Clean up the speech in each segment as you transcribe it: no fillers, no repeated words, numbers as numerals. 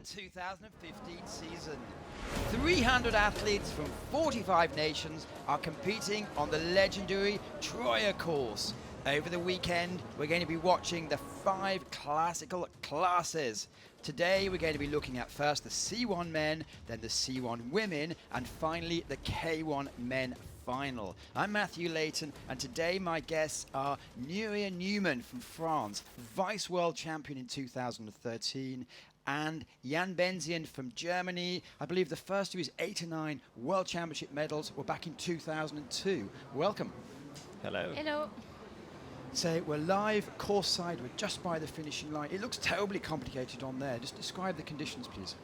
2015 season. 300 athletes from 45 nations are competing on the legendary Troja course. Over the weekend, we're going to be watching the 5 classical classes. Today, we're going to be looking at first the C1 men, then the C1 women, and finally the K1 men final. I'm Matthew Layton, and today my guests are Nuria Newman from France, Vice World Champion in 2013, and Jan Benzian from Germany. I believe the first of his 8 or 9 World Championship medals were back in 2002. Welcome. Hello. Hello. So we're live, course side, we're just by the finishing line. It looks terribly complicated on there. Just describe the conditions, please.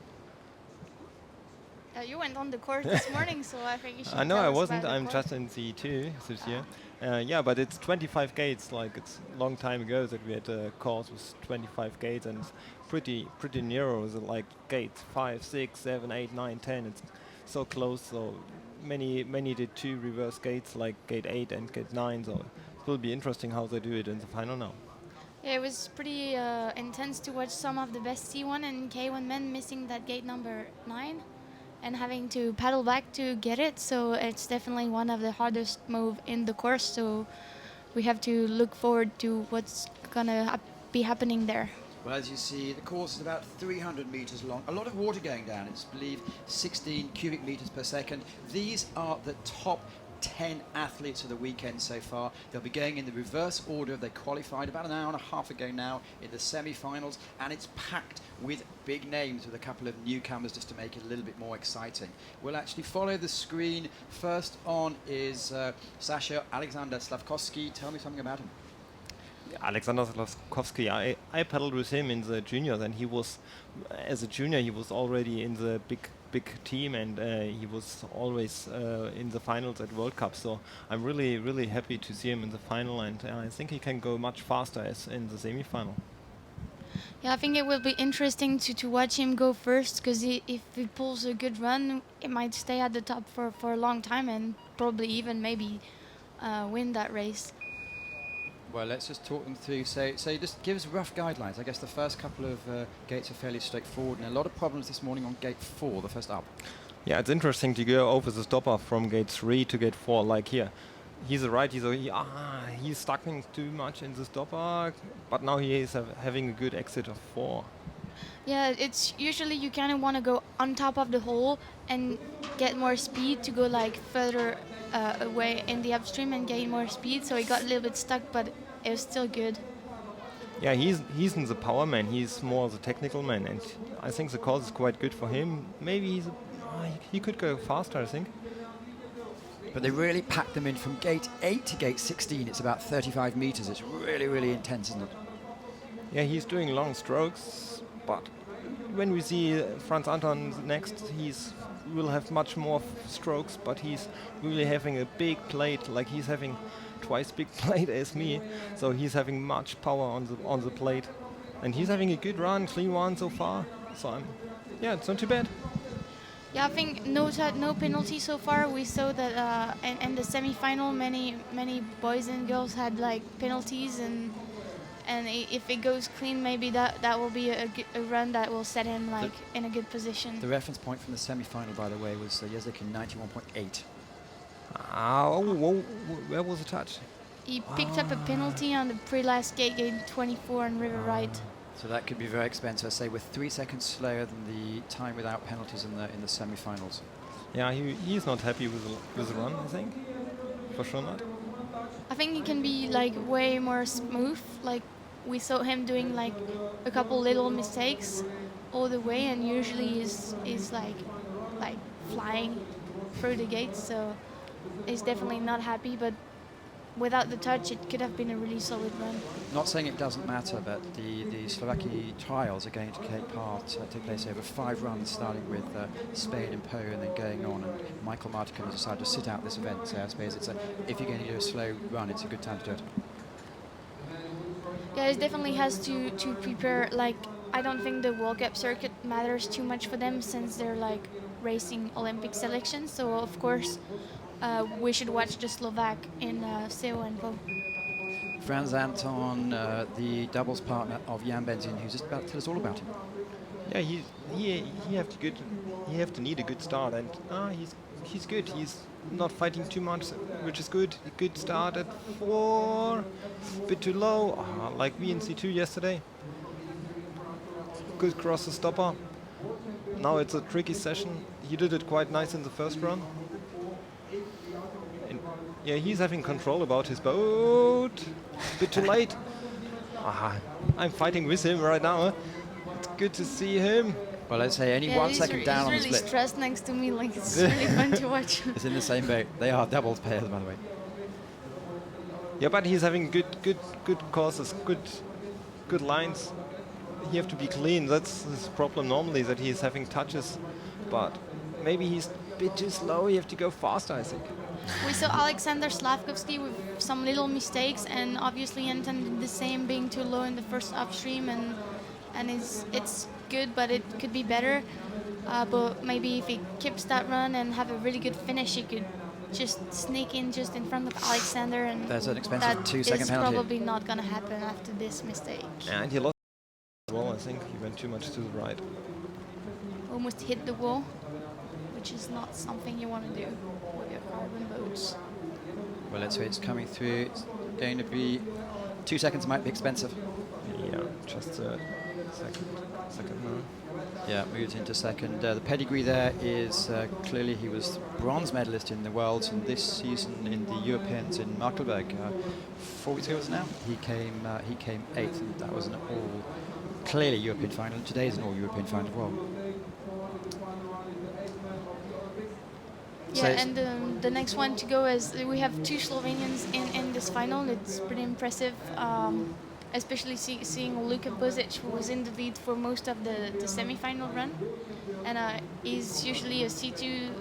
You went on the course this morning, so I think you should No, I tell us wasn't. about the I'm course. just in C2 this year. Yeah, but it's 25 gates. Like, it's a long time ago that we had a course with 25 gates, and it's pretty narrow. So like gates 5, 6, 7, 8, 9, 10. It's so close. So many did 2 reverse gates, like gate 8 and gate 9. So it will be interesting how they do it in the final now. Yeah, it was pretty intense to watch some of the best C1 and K1 men missing that gate number 9 and having to paddle back to get it. So it's definitely one of the hardest move in the course. So we have to look forward to what's gonna be happening there. Well, as you see, the course is about 300 meters long. A lot of water going down. It's, I believe, 16 cubic meters per second. These are the top 10 athletes of the weekend so far. They'll be going in the reverse order. They qualified about an hour and a half ago now in the semi-finals, and it's packed with big names with a couple of newcomers just to make it a little bit more exciting. We'll actually follow the screen. First on is Sasha Alexander Slavkovsky. Tell me something about him. Alexander Slavkovsky, I paddled with him in the juniors, and he was, as a junior, he was already in the big team, and he was always in the finals at World Cup. So I'm really happy to see him in the final, and I think he can go much faster as in the semi-final. Yeah, I think it will be interesting to watch him go first, because if he pulls a good run, it might stay at the top for a long time and probably even maybe win that race. Well, let's just talk them through. So just give us rough guidelines. I guess the first couple of gates are fairly straightforward, and a lot of problems this morning on gate 4, the first up. Yeah, it's interesting to go over the stopper from gate 3 to gate 4, like here. He's he's stuck too much in the stopper, but now he is having a good exit of 4. Yeah, it's usually you kind of want to go on top of the hole and get more speed to go like further away in the upstream and gain more speed. So he got a little bit stuck, but it was still good. Yeah, he's in the power man. He's more the technical man, and I think the course is quite good for him. Maybe he could go faster, I think. But they really packed them in from gate 8 to gate 16. It's about 35 meters. It's really intense, isn't it? Yeah, he's doing long strokes, but when we see Franz Anton next, will have much more strokes, but he's really having a big plate. Like, he's having twice big plate as me, so he's having much power on the plate, and he's having a good run, clean one so far. So it's not too bad. Yeah, I think no penalty so far. We saw that in the semi-final, many boys and girls had like penalties, and if it goes clean, maybe that will be a run that will set him like in a good position. The reference point from the semi-final, by the way, was Jezik in 91.8. Where was the touch? He picked up a penalty on the pre-last gate 24 on River Right. So that could be very expensive. I say we're 3 seconds slower than the time without penalties in the semi-finals. Yeah, he's not happy with the run, I think. For sure not. I think he can be like way more smooth. Like, we saw him doing like a couple little mistakes all the way, and usually is like flying through the gates. So he's definitely not happy, but without the touch, it could have been a really solid run. Not saying it doesn't matter, but the Slovakia trials are going to take place over 5 runs, starting with Spain and Poland, and then going on. And Michael Martin has decided to sit out this event. So I suppose if you're going to do a slow run, it's a good time to do it. Yeah, it definitely has to prepare. Like, I don't think the World Cup circuit matters too much for them, since they're like racing Olympic selections. So of course, we should watch the Slovak in C1W. Franz Anton, the doubles partner of Jan Benzian, who's just about to tell us all about him. Yeah, he have to need a good start, and he's good. He's not fighting too much, which is good. A good start at 4, a bit too low, like we in C2 yesterday. Good cross the stopper. Now it's a tricky session. He did it quite nice in the first run. And yeah, he's having control about his boat. A bit too late. I'm fighting with him right now. It's good to see him. Well, let's say only 1 second down on the He's split. really stressed next to me, like it's really fun to watch. It's in the same boat. They are doubles pairs, by the way. Yeah, but he's having good courses, good lines. He have to be clean. That's his problem normally, that he's having touches, but maybe he's a bit too slow. You have to go faster, I think. We saw Alexander Slavkovsky with some little mistakes, and obviously Anton did the same, being too low in the first upstream, and it's good, but it could be better. But maybe if he keeps that run and have a really good finish, he could just sneak in just in front of Alexander, and There's an expensive 2-second is penalty. probably not going to happen after this mistake. And he lost as well, I think. He went too much to the right. Almost hit the wall, which is not something you want to do with your carbon boats. Well, let's say it's coming through. It's going to be 2 seconds. Might be expensive. Yeah, just second now. Yeah, moves into second. The pedigree there is clearly he was bronze medalist in the Worlds, and this season in the Europeans in Markelberg, 4 weeks ago was now. He came 8th, and that was an all clearly European final. Today is an all European final as well. Yeah, and the next one to go is we have 2 Slovenians in this final. It's pretty impressive, especially seeing Luka Bozic, who was in the lead for most of the semi-final run. And he's usually a C2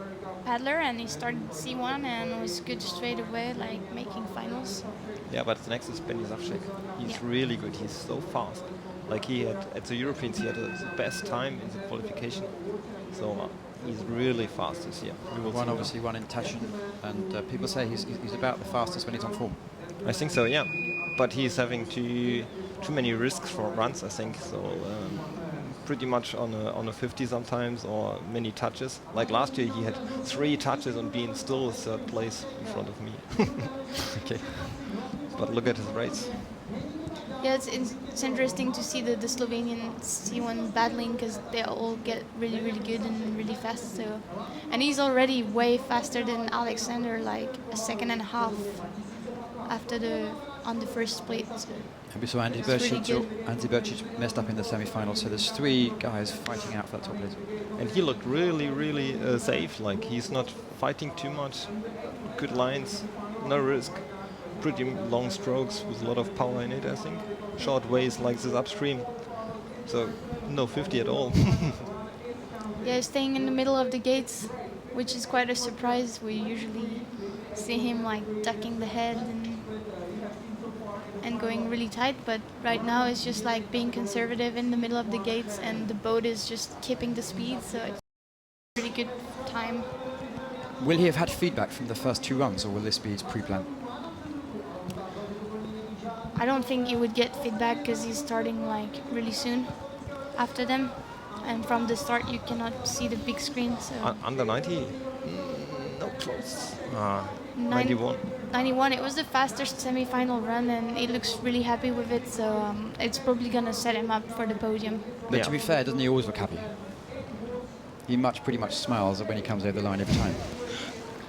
paddler, and he started C1 and was good straight away, like making finals. Yeah, but the next is Benny Zavcek. He's really good. He's so fast. Like he had at the Europeans, he had the best time in the qualification. So he's really fast this year. Obviously won in Taschen, and people say he's about the fastest when he's on form. I think so, yeah. But he's having too many risks for runs, I think. So pretty much on a 50 sometimes, or many touches. Like last year, he had 3 touches on being still 3rd place in front of me. Okay. But look at his race. Yeah, it's interesting to see the Slovenian C1 battling, because they all get really, really good and really fast. So, and he's already way faster than Alexander, like a second and a half after on the first split. So And we saw Andy Bercic messed up in the semi-final, so there's 3 guys fighting out for that top place. And he looked really, really safe. Like he's not fighting too much. Good lines, no risk. Pretty long strokes with a lot of power in it, I think. Short ways like this upstream. So no 50 at all. yeah, staying in the middle of the gates, which is quite a surprise. We usually see him like ducking the head and going really tight, but right now it's just like being conservative in the middle of the gates, and the boat is just keeping the speed, so it's a pretty good time. Will he have had feedback from the first 2 runs, or will this be his pre-plan? I don't think he would get feedback, because he's starting like really soon after them, and from the start you cannot see the big screen. So Under 90? No, close. 91. 91. It was the fastest semi-final run, and he looks really happy with it. So it's probably gonna set him up for the podium. But to be fair, doesn't he always look happy? He pretty much smiles when he comes over the line every time.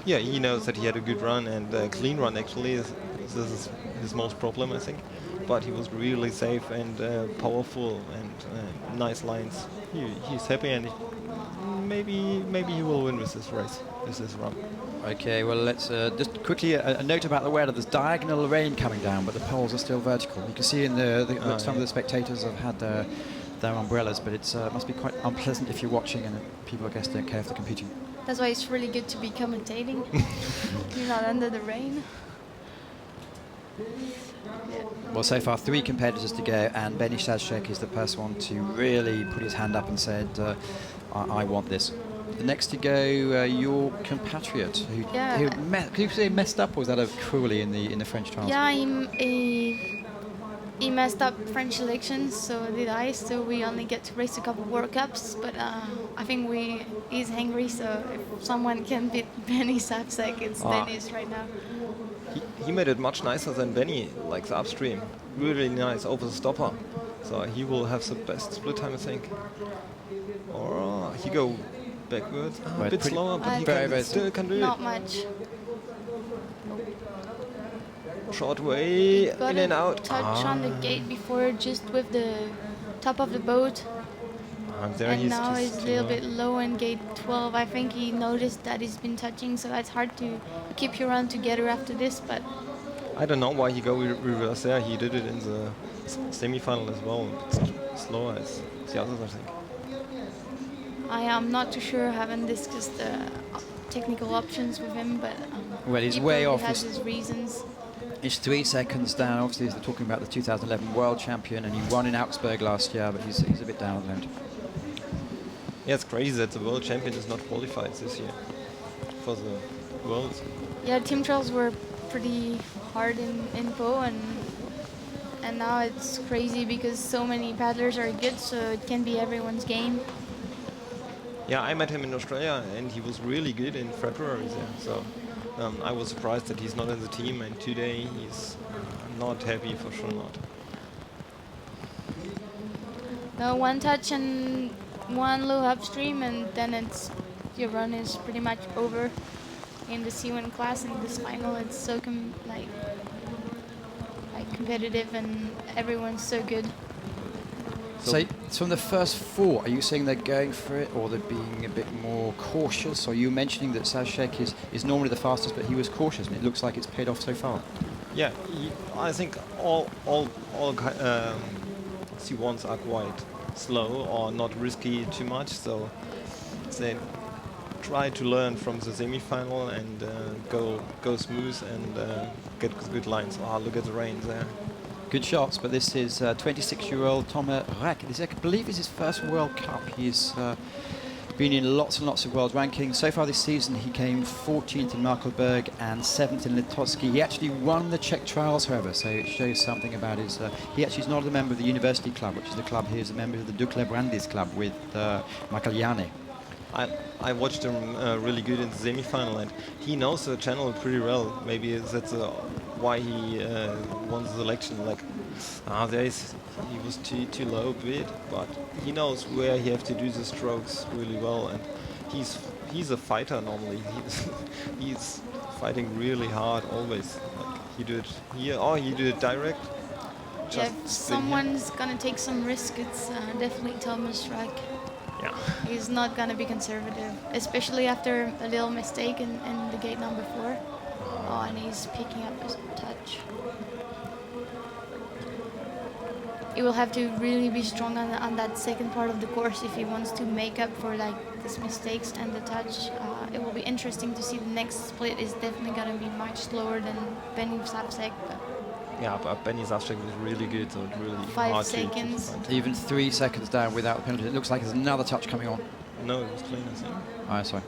Yeah, he knows that he had a good run, and a clean run actually. This is his most problem, I think. But he was really safe and powerful, and nice lines. He's happy, and maybe he will win with this race, with this run. Okay, well, let's just quickly a note about the weather. There's diagonal rain coming down, but the poles are still vertical. You can see in some of the spectators have had their umbrellas, but it must be quite unpleasant if you're watching and people, I guess, don't care if they're competing. That's why it's really good to be commentating. You're not under the rain. Well, so far 3 competitors to go, and Benny Sazcek is the first one to really put his hand up and said, I want this. The next to go, your compatriot, who could you say messed up, or was that cruelly in the French trials? Yeah, he he messed up French elections, so did I. So we only get to race a couple World Cups. But I think he's hungry. So if someone can beat Benny Sapsek, it's Dennis right now. He made it much nicer than Benny, like the upstream. Really nice over the stopper. So he will have the best split time, I think. Or he go backwards. A bit slower, but he still can do it. Not much. Short way, in and out. Touch on the gate before, just with the top of the boat. And now he's a little bit low in gate 12. I think he noticed that he's been touching, so it's hard to keep your run together after this. But I don't know why he go reverse there. He did it in the semi-final as well. It's slower as the others, I think. I am not too sure. I haven't discussed the technical options with him, but well, he's he way off. has his reasons. He's 3 seconds down. Obviously, they're talking about the 2011 world champion, and he won in Augsburg last year, but he's a bit down at the moment. Yeah, it's crazy that the world champion is not qualified this year for the worlds. Yeah, team trials were pretty hard in Po, and now it's crazy because so many paddlers are good, so it can be everyone's game. Yeah, I met him in Australia, and he was really good in February there. So I was surprised that he's not in the team, and today he's not happy, for sure not. No, one touch and one low upstream, and then your run is pretty much over in the C1 class. In this final, it's so competitive, and everyone's so good. So from the first 4, are you saying they're going for it, or they're being a bit more cautious? Or are you mentioning that Sapsek is normally the fastest, but he was cautious, and it looks like it's paid off so far? Yeah, I think all C1s are quite slow or not risky too much, so they try to learn from the semi-final and go smooth and get good lines. Look at the range there. Good shots, but this is 26-year-old Tomer Rek. This, I believe, is his first World Cup. He's been in lots and lots of world rankings. So far this season, he came 14th in Markelberg and 7th in Liptovsky. He actually won the Czech trials, however, so it shows something about his... he actually is not a member of the University Club, which is the club here. He's a member of the Dukle Brandis Club with Michael. I watched him really good in the semi-final, and he knows the channel pretty well. Maybe that's why he won the selection. He was too low a bit, but he knows where he have to do the strokes really well, and he's a fighter normally. He's fighting really hard always. Like he do it here, or he do it direct. Yeah, if someone's gonna take some risk, it's definitely Thomas Rek. Yeah. He's not gonna be conservative, especially after a little mistake in the gate number 4. Oh, and he's picking up his touch. He will have to really be strong on that second part of the course if he wants to make up for these mistakes and the touch. It will be interesting to see. The next split is definitely gonna be much slower than Benny Sapsek. Yeah, but Benny Sapsek was really good, so it's really 5 hard seconds. to fight. Even 3 seconds down without the penalty. It looks like there's another touch coming on. No, it was clean, I think. Oh, sorry.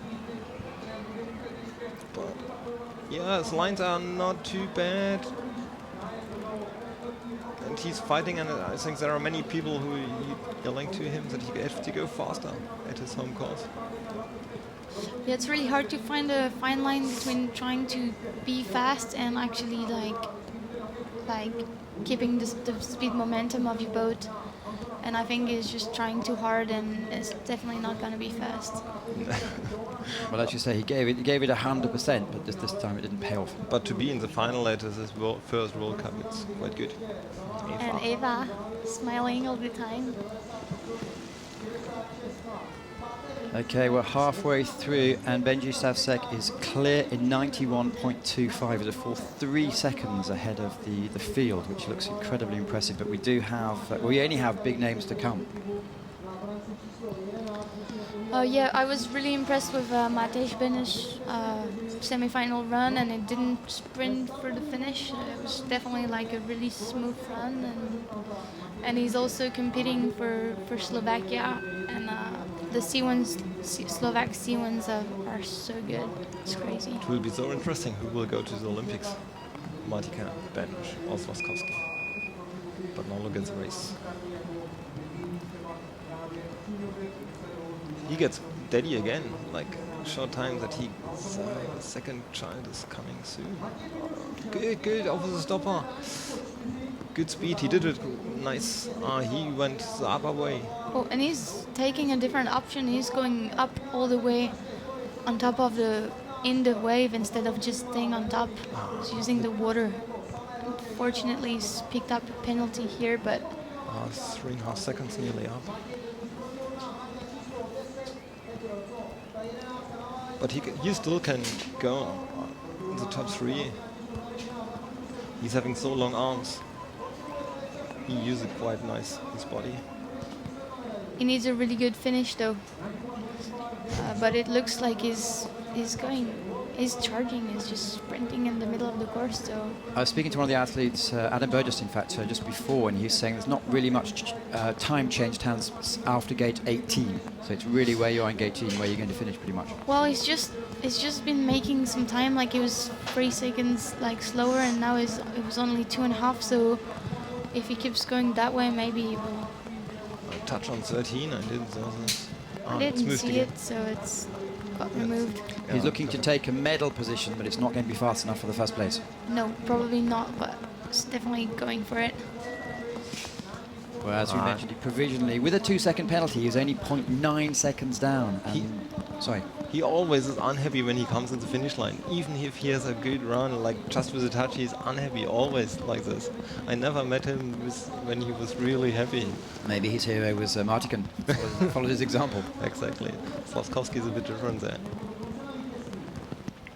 But yeah, his lines are not too bad. And he's fighting, and I think there are many people who yelling to him that he has to go faster at his home course. Yeah, it's really hard to find a fine line between trying to be fast and actually keeping the speed momentum of your boat. And I think he's just trying too hard, and it's definitely not going to be fast. Well, as you say, he gave it 100%, but this time it didn't pay off. But to be in the final at his first World Cup, it's quite good. And Eva smiling all the time. Okay, we're halfway through, and Benji Sapsek is clear in 91.25 with a full 3 seconds ahead of the field, which looks incredibly impressive. But we do have, we only have big names to come. Yeah, I was really impressed with Matej Beneš semi-final run, and it didn't sprint for the finish. It was definitely a really smooth run, and he's also competing for Slovakia, and the C1s, Slovak C1s are so good. It's crazy. It will be so interesting who will go to the Olympics. Martika, Beneš, or Slovakia. But now look at the race. He gets daddy again, like short time that he second child is coming soon. Good, over the stopper. Good speed, he did it nice. He went the upper way. Oh, and he's taking a different option. He's going up all the way on top of in the wave instead of just staying on top. He's using the water. Unfortunately, he's picked up a penalty here, but 3.5 seconds nearly up. But he still can go in the top 3. He's having so long arms. He uses it quite nice, his body. he needs a really good finish though. But it looks like he's charging, he's just sprinting in the middle of the course. So I was speaking to one of the athletes, Adam Burgess, in fact, just before, and he's saying there's not really much time changed hands after gate 18. So it's really where you are in gate 18 where you're going to finish pretty much. well, it's just been making some time. Like it was 3 seconds like slower, and now it was only 2.5. So if he keeps going that way, maybe he will. Touch on 13, I didn't see this. I didn't see it, so it's got removed. He's looking to take a medal position, but it's not going to be fast enough for the first place. No, probably not, but it's definitely going for it. Well, as we mentioned, he provisionally, with a 2-second penalty, he's only 0.9 seconds down. He always is unhappy when he comes to the finish line. Even if he has a good run, like just with a touch, he's unhappy, always like this. I never met him when he was really happy. Maybe his hero was Martican, followed his example. Exactly. Slavkovsky is a bit different there.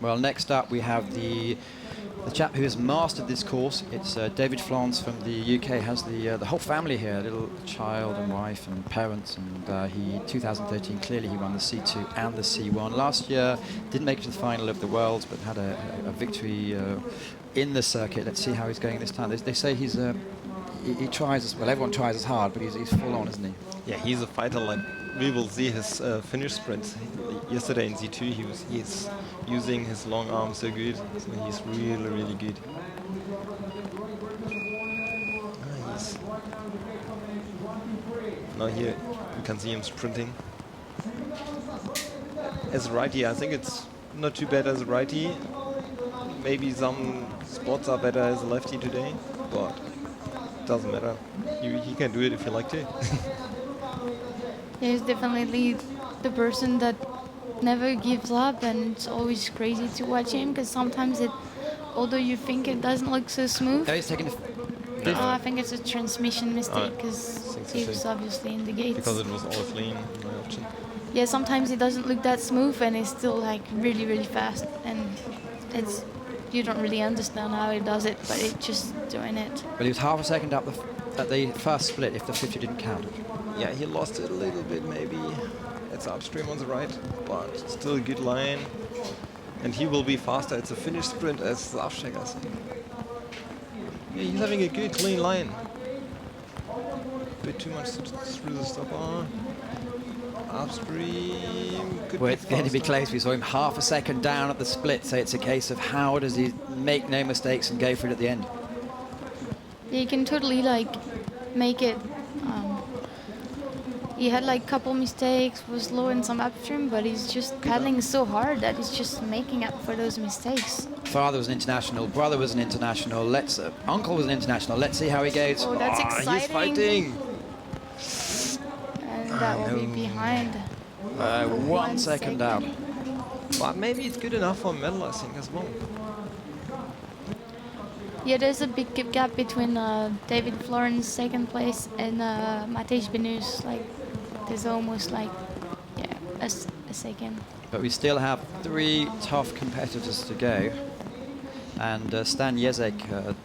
Well, next up we have the chap who has mastered this course. It's David Florence from the UK. Has the whole family here, a little child and wife and parents. And he, 2013, clearly he won the C2 and the C1. Last year, didn't make it to the final of the Worlds, but had a victory in the circuit. Let's see how he's going this time. They say he's he tries as well. Everyone tries as hard, but he's full on, isn't he? Yeah, he's a fighter. Like we will see his finish sprints. Yesterday in C2, he's using his long arms so good. So he's really, really good. Nice. Now here you can see him sprinting. As a righty, I think it's not too bad as a righty. Maybe some spots are better as a lefty today, but doesn't matter. He can do it if you like to. He's definitely the person that never gives up, and it's always crazy to watch him because sometimes although you think it doesn't look so smooth, He's taking I think it's a transmission mistake because he was obviously in the gates. Because it was all clean, my option. Yeah, sometimes it doesn't look that smooth and it's still like really, really fast, and you don't really understand how he does it, but it's just doing it. Well, he was half a second up at the first split if the 50 didn't count. Yeah, he lost it a little bit maybe. It's upstream on the right, but still a good line. And he will be faster. It's a finish sprint as Zavchek, I think. Yeah, he's having a good clean line. Bit too much through the stopper. Upstream. Well, it's going to be close. We saw him half a second down at the split, so it's a case of how does he make no mistakes and go for it at the end. Yeah, you can totally like make it. He had like a couple mistakes, was low in some upstream, but he's just paddling so hard that he's just making up for those mistakes. Father was an international, brother was an international, uncle was an international. Let's see how he goes. Oh, that's exciting. He's fighting. And that will be behind. 1 second out. But maybe it's good enough for a medal, I think, as well. Yeah, there's a big gap between David Florence second place and Matej Benus. Like, there's almost like, a second. But we still have 3 tough competitors to go. And Stan Jezek,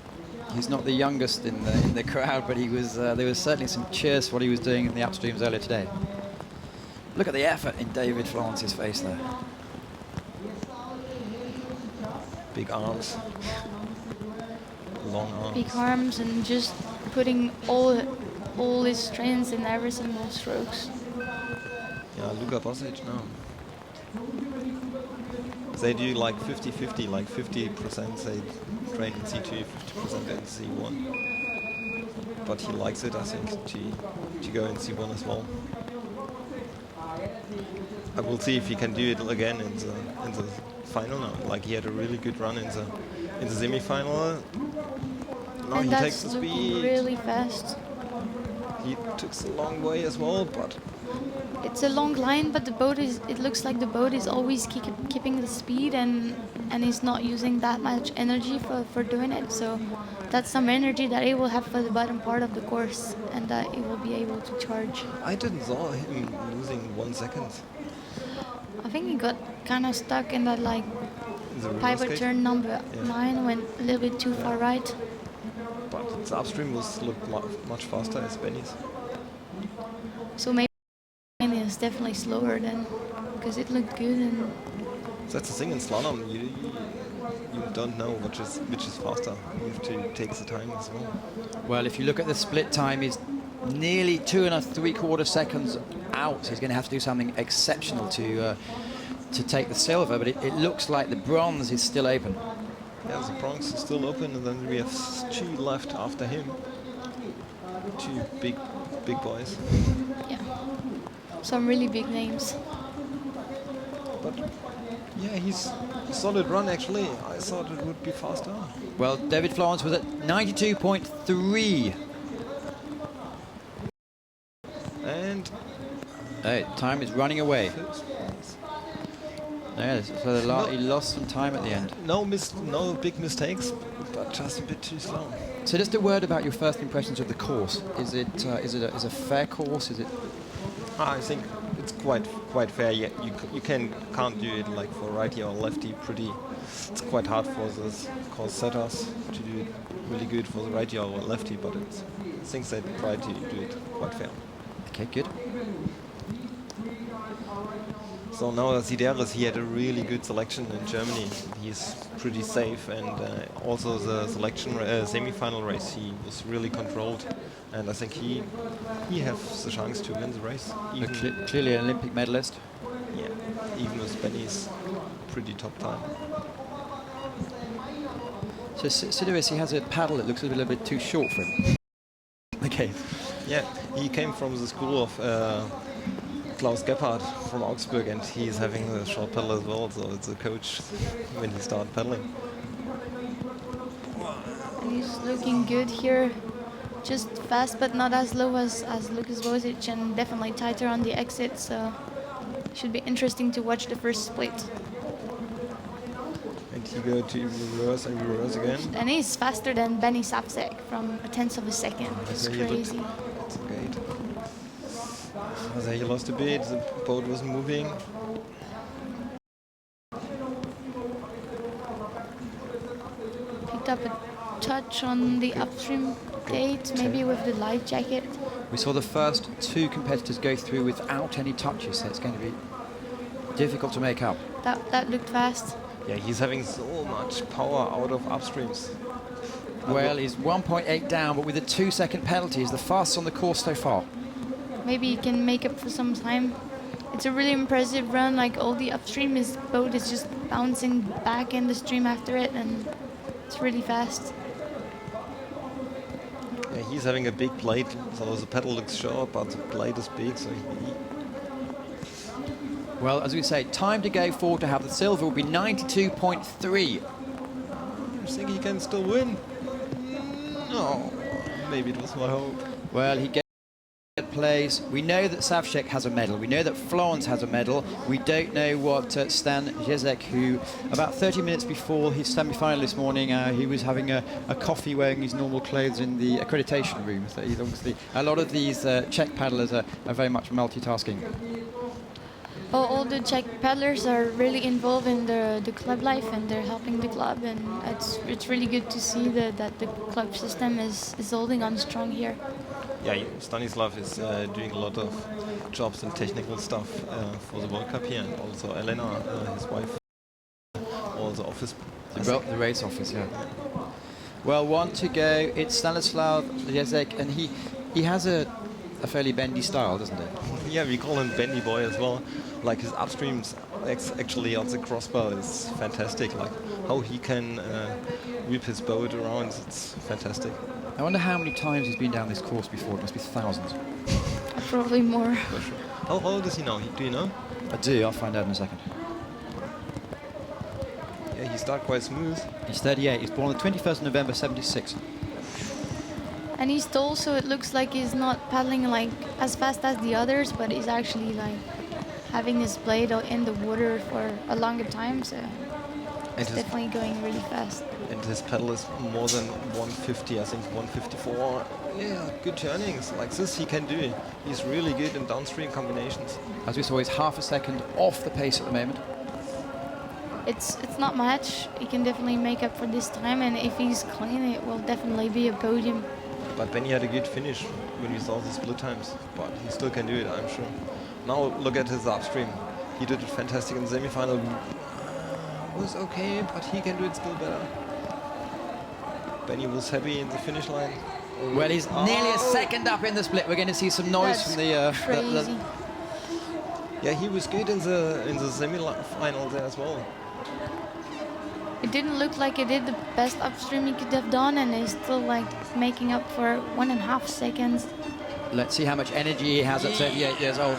he's not the youngest in the crowd, but he was. There was certainly some cheers for what he was doing in the upstreams earlier today. Look at the effort in David Florence's face there. Big arms. Long arms. Big arms and just putting all his strengths in every single strokes. Yeah, Luka Bosic now. They do like 50-50, like 50% they train in C2, 50% in C1. but he likes it, I think, to go in C1 as well. I will see if he can do it again in the final now. Like he had a really good run in the semi-final. Now And he that's takes the looking speed. really fast. He took a long way as well, but It's a long line, but it looks like the boat is always keeping the speed and is not using that much energy for doing it. So that's some energy that it will have for the bottom part of the course and that it will be able to charge. I didn't saw him losing 1 second. I think he got kind of stuck in that like In the reverse pivot gate. turn number Yeah. 9, went a little bit too far right. But the upstream looked much faster as Benny's. So maybe mine is definitely slower then, because it looked good. And That's the thing in slalom. You don't know which is faster. You have to take the time as well. Well, if you look at the split time, he's nearly 2 3/4 seconds out. So he's going to have to do something exceptional to take the silver, but it looks like the bronze is still open. Yeah, the bronze is still open, and then we have 2 left after him. 2 big boys. yeah, some really big names. But yeah, he's a solid run actually. I thought it would be faster. Well, David Florence was at 92.3. And Hey, time is running away. first place. Yeah, so he lost some time at the end. No big mistakes, but just a bit too slow. So just a word about your first impressions of the course. Is it a fair course? Is it? I think it's quite fair. Yeah, you can't do it like for righty or lefty. It's quite hard for the course setters to do it really good for the righty or lefty, but I think they try to do it quite fair. Okay, good. So now Sideris, he had a really good selection in Germany. He's pretty safe, and also the selection semi-final race, he was really controlled, and I think he has the chance to win the race. Clearly an Olympic medalist. Yeah, even with Benny's pretty top time. So Sideris, he has a paddle that looks a little bit too short for him. Okay. Yeah, he came from the school of Klaus Gebhardt from Augsburg, and he's having a short paddle as well, so it's a coach when he started paddling. He's looking good here, just fast but not as low as Lucas Vosic, and definitely tighter on the exit, so should be interesting to watch the first split. And he go to reverse and reverse again. And he's faster than Benny Sapsek from a tenth of a second. It's There he looked. crazy. That's great. There he lost a bit, the boat wasn't moving. Picked up a touch on the upstream gate, maybe with the light jacket. We saw the first 2 competitors go through without any touches, so it's going to be difficult to make up. That looked fast. Yeah, he's having so much power out of upstreams. Well, he's 1.8 down, but with a 2-second penalty, he's the fastest on the course so far. Maybe he can make up for some time. It's a really impressive run, like all the upstream, his boat is just bouncing back in the stream after it, and it's really fast. Yeah, he's having a big blade, so the pedal looks short, but the blade is big, so Well, as we say, time to go forward to have the silver will be 92.3. I think he can still win. No, maybe it was my hope. Well, he gets place. We know that Savchek has a medal. We know that Florence has a medal. We don't know what Stan Jezek, who about 30 minutes before his semi-final this morning, he was having a coffee wearing his normal clothes in the accreditation room. So he's obviously, a lot of these Czech paddlers are very much multitasking. All the Czech paddlers are really involved in the club life, and they're helping the club, and it's really good to see that the club system is holding on strong here. Yeah, Stanislav is doing a lot of jobs and technical stuff for the World Cup here, and also Elena, his wife, all the office. The race office, yeah. Well, 1 to go. It's Stanislav Jezek, and he has a fairly bendy style, doesn't he? Yeah, we call him Bendy Boy as well. Like his upstreams actually on the crossbar is fantastic. Like how he can whip his boat around, it's fantastic. I wonder how many times he's been down this course before. It must be thousands. Probably more. For sure. How old is he now? Do you know? I do. I'll find out in a second. Yeah, he started quite smooth. He's 38. He's born on the 21st of November, 76. And he's tall, so it looks like he's not paddling like as fast as the others, but he's actually like having his blade in the water for a longer time, so it's definitely going really fast. And his pedal is more than 150, I think 154. Yeah, good turnings. Like this he can do. He's really good in downstream combinations. As we saw, he's half a second off the pace at the moment. It's not much. He can definitely make up for this time, and if he's clean, it will definitely be a podium. But then he had a good finish when we saw the split times. But he still can do it, I'm sure. Now look at his upstream. He did it fantastic in the semi-final. Was okay, but he can do it still better. Benny was happy in the finish line. Well, he's nearly a second up in the split. We're going to see some noise That's from the crazy. Yeah, he was good in the semi-final there as well. It didn't look like he did the best upstream he could have done, and he's still like making up for 1.5 seconds. Let's see how much energy he has at 38 years old.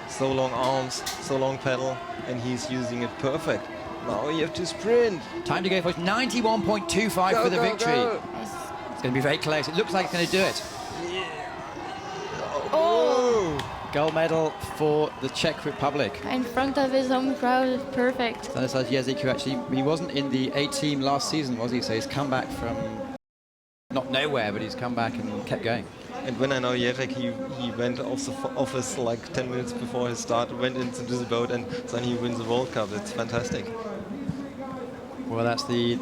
So long arms, so long pedal, and he's using it perfect. Now you have to sprint. Time to go for 91.25 for the victory. Go. It's going to be very close. It looks like it's going to do it. Yeah. Oh! Gold medal for the Czech Republic. In front of his home crowd, perfect. Stanislav Jezik, who actually, he wasn't in the A team last season, was he? So he's come back from not nowhere, but he's come back and kept going. And when I know Jacek, he went off the office like 10 minutes before his start, went into the boat, and then he wins the World Cup. It's fantastic. Well, that's the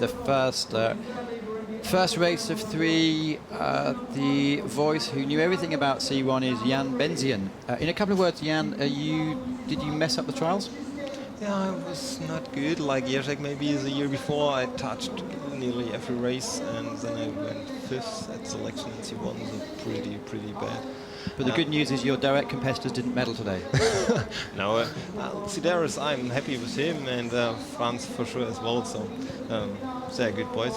first race of three. The voice who knew everything about C1 is Jan Benzian. In a couple of words, Jan, did you mess up the trials? Yeah, I was not good. Like Jacek, maybe the year before, I touched nearly every race, and then I went 5th at selection in C1, so pretty bad. But the good news is your direct competitors didn't medal today. No, Sideris, I'm happy with him, and Franz for sure as well, so they're good boys.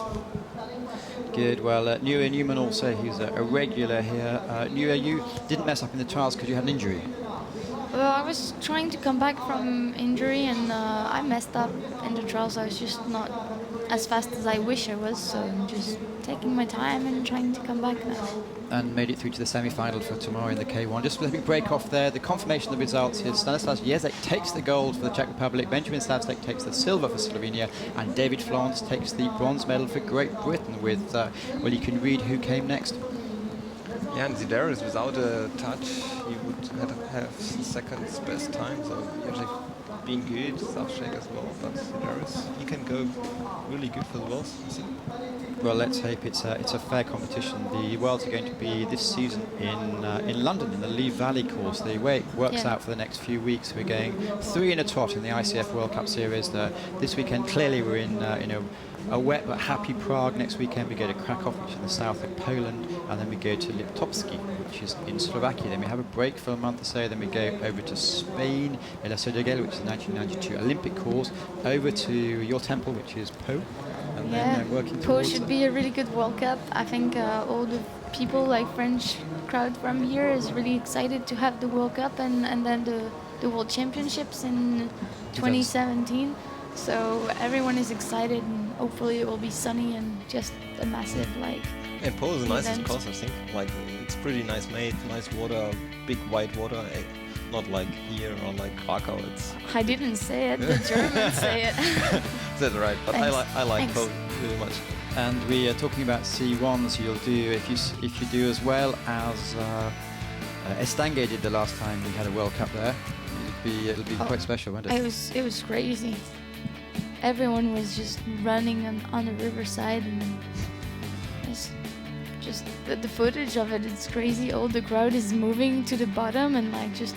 Good. Well, Nuya Newman also, who's a regular here. Nuya, you didn't mess up in the trials because you had an injury. Well, I was trying to come back from injury, and I messed up in the trials. I was just not as fast as I wish I was, so I'm just taking my time and trying to come back now. And made it through to the semi-final for tomorrow in the K1. Just let me break off there. The confirmation of the results is Stanislav Jezik takes the gold for the Czech Republic, Benjamin Slavsek takes the silver for Slovenia, and David Florence takes the bronze medal for Great Britain with, well, you can read who came next. Yeah, and Sideris, without a touch, he would have second best time, so Jacek being good, Slavsek as well, but Sideris, he can go really good for the Worlds, I think. Well, let's hope it's a fair competition. The Worlds are going to be this season in London, in the Lee Valley course. The way it works out for the next few weeks, we're going 3 in a trot in the ICF World Cup Series. This weekend, clearly, we're in a wet but happy Prague. Next weekend, we go to Krakow, which is in the south of Poland, and then we go to Liptovsky, which is in Slovakia. Then we have a break for a month or so. Then we go over to Spain, El Sodogel, which is the 1992 Olympic course, over to your temple, which is Po. And then working Po towards should be a really good World Cup. I think all the people, like French crowd from here, is really excited to have the World Cup and then the World Championships in 2017. So everyone is excited, and hopefully it will be sunny and just a massive And Po is the nicest event. course, I think. Like, it's pretty nice made, nice water, big white water. Not like here or like Krakow. I didn't say it, the Germans say it. That's right, but I like Thanks. Po really much. And we are talking about C1, so you'll do, if you do as well as Estange did the last time we had a World Cup there, it'll be quite special, won't it? It was crazy. Everyone was just running on the riverside, and it's just the footage of it. It's crazy. All the crowd is moving to the bottom and just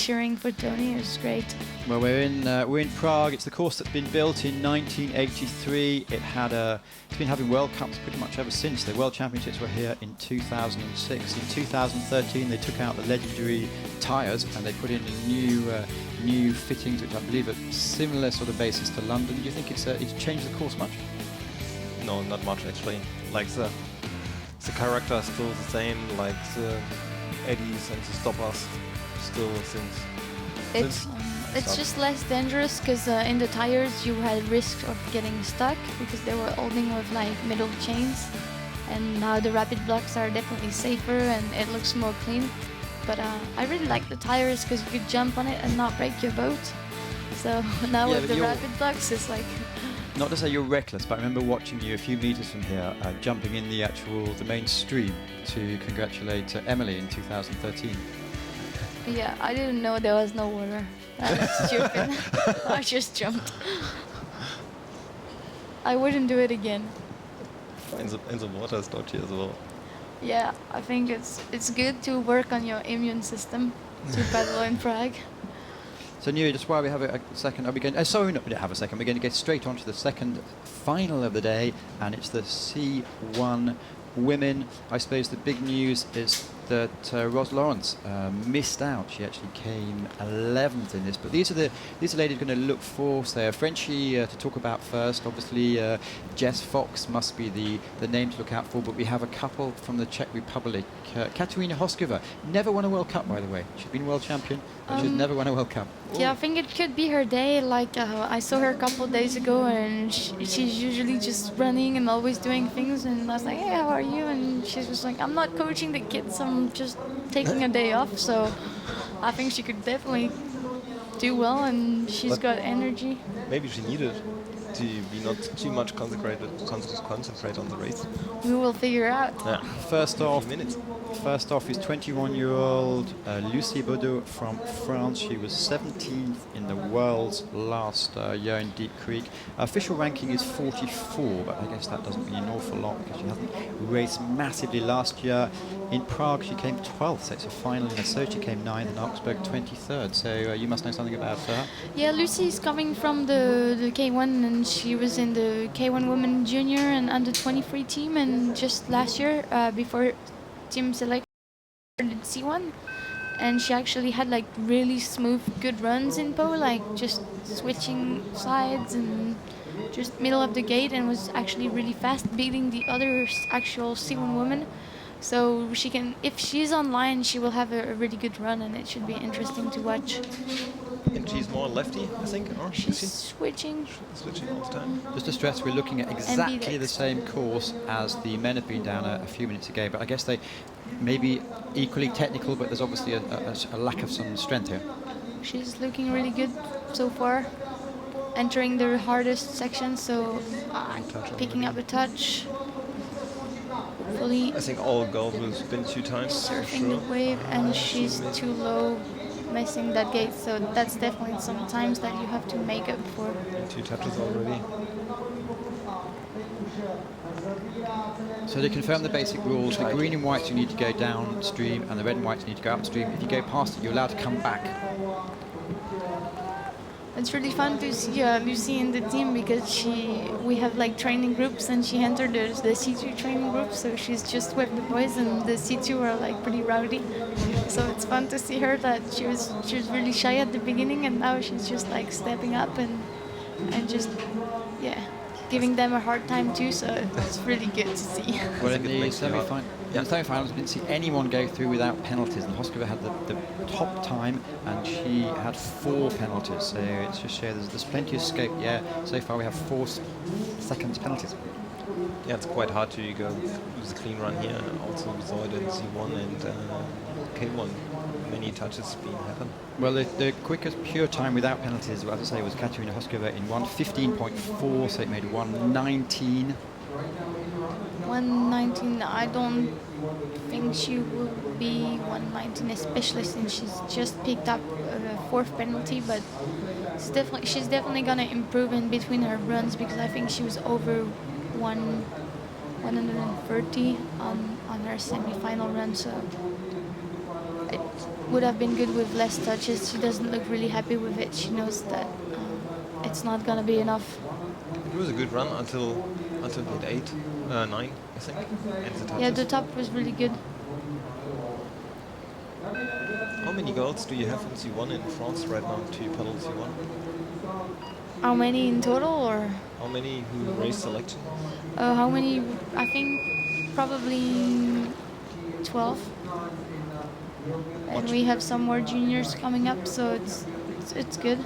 cheering for Tony. It was great. Well, we're in Prague. It's the course that's been built in 1983. It's been having World Cups pretty much ever since. The World Championships were here in 2006. In 2013, they took out the legendary tyres and they put in a new fittings, which I believe are similar sort of basis to London. Do you think it's changed the course much? No, not much actually. Like the character is still the same, like the eddies and the stoppers still It's just less dangerous because in the tires you had risk of getting stuck because they were holding with like middle chains, and now the rapid blocks are definitely safer and it looks more clean. But I really like the tires because you could jump on it and not break your boat. So now Yeah, with but the rapid blocks, it's like Not to say you're reckless, but I remember watching you a few meters from here, jumping in the main stream to congratulate Emily in 2013. yeah, I didn't know there was no water. That's stupid. I just jumped. I wouldn't do it again. in the water is dodgy as well. Yeah, I think it's good to work on your immune system to paddle in Prague. So, Nuri, just while we have a second, are we going? Sorry, no, we don't have a second. We're going to get straight on to the second final of the day, and it's the C1 women. I suppose the big news is that Ros Lawrence missed out. She actually came 11th in this. But these are ladies going to look for, say, a Frenchie to talk about first. Obviously, Jess Fox must be the name to look out for. But we have a couple from the Czech Republic. Katerina Hoskova never won a World Cup, by the way. She's been world champion, but she's never won a World Cup. Yeah, I think it could be her day. Like I saw her a couple of days ago, and she's usually just running and always doing things. And I was like, "Hey, how are you?" And she's just like, "I'm not coaching the kids. I'm just taking a day off." So I think she could definitely do well, and she's got energy. Maybe she needed to be not too much concentrate on the race. We will figure out. Yeah. First off, minutes. First off is 21-year-old Lucie Baudot from France. She was 17th in the world's last year in Deep Creek. Official ranking is 44, but I guess that doesn't mean an awful lot because she hasn't raced massively last year. In Prague, she came 12th, so it's a final in Sochi, came 9th, and Augsburg 23rd. So you must know something about her. Yeah, Lucy's coming from the K1, and she was in the K1 Women Junior and Under 23 team, and just last year, before team selection, did C1, and she actually had like really smooth, good runs in pole, like just switching sides and just middle of the gate, and was actually really fast, beating the other actual C1 woman. So she can, if she's online, she will have a really good run, and it should be interesting to watch. And she's more lefty, I think, or She's switching. switching all the time. Just to stress, we're looking at exactly the same course as the men have been down a few minutes ago, but I guess they may be equally technical, but there's obviously a lack of some strength here. She's looking really good so far, entering the hardest section, so picking up a touch. Hopefully I think all goals will spin 2 times. surfing the wave, and she's too low, missing that gate, so that's definitely some times that you have to make up for. And 2 touches already. So to confirm the basic rules, the green and whites you need to go downstream, and the red and whites you need to go upstream. If you go past it, you're allowed to come back. It's really fun to see Lucy in the team because we have like training groups, and she entered the C2 training group, so she's just with the boys, and the C2 are like pretty rowdy. So it's fun to see her that she was really shy at the beginning, and now she's just like stepping up and just giving them a hard time too. So it's really good to see. Well, in it the makes me semi-finals, we didn't see anyone go through without penalties, and Hoskova had the top time, and she had 4 penalties. So it's just shows there's plenty of scope. Yeah, so far we have 4 seconds penalties. Yeah, it's quite hard to go use a clean run here. Also, we saw it in C1 and K1. Many touches being happen. Well, the quickest pure time without penalties, as I say, was Katerina Hoskova in 1:15.4, so it made 1:19. 1:19. I don't think she will be 1:19, especially since she's just picked up a 4th penalty. But she's definitely gonna improve in between her runs, because I think she was over 130 on her semi-final run. So would have been good with less touches. She doesn't look really happy with it. She knows that it's not gonna be enough. It was a good run until gate 8, 9, I think. And the Yeah, touches. the top was really good. How many girls do you have in C1 in France right now to pedal C1? How many in total, or How many who race selection? how many? I think probably 12. And we have some more juniors coming up, so it's good.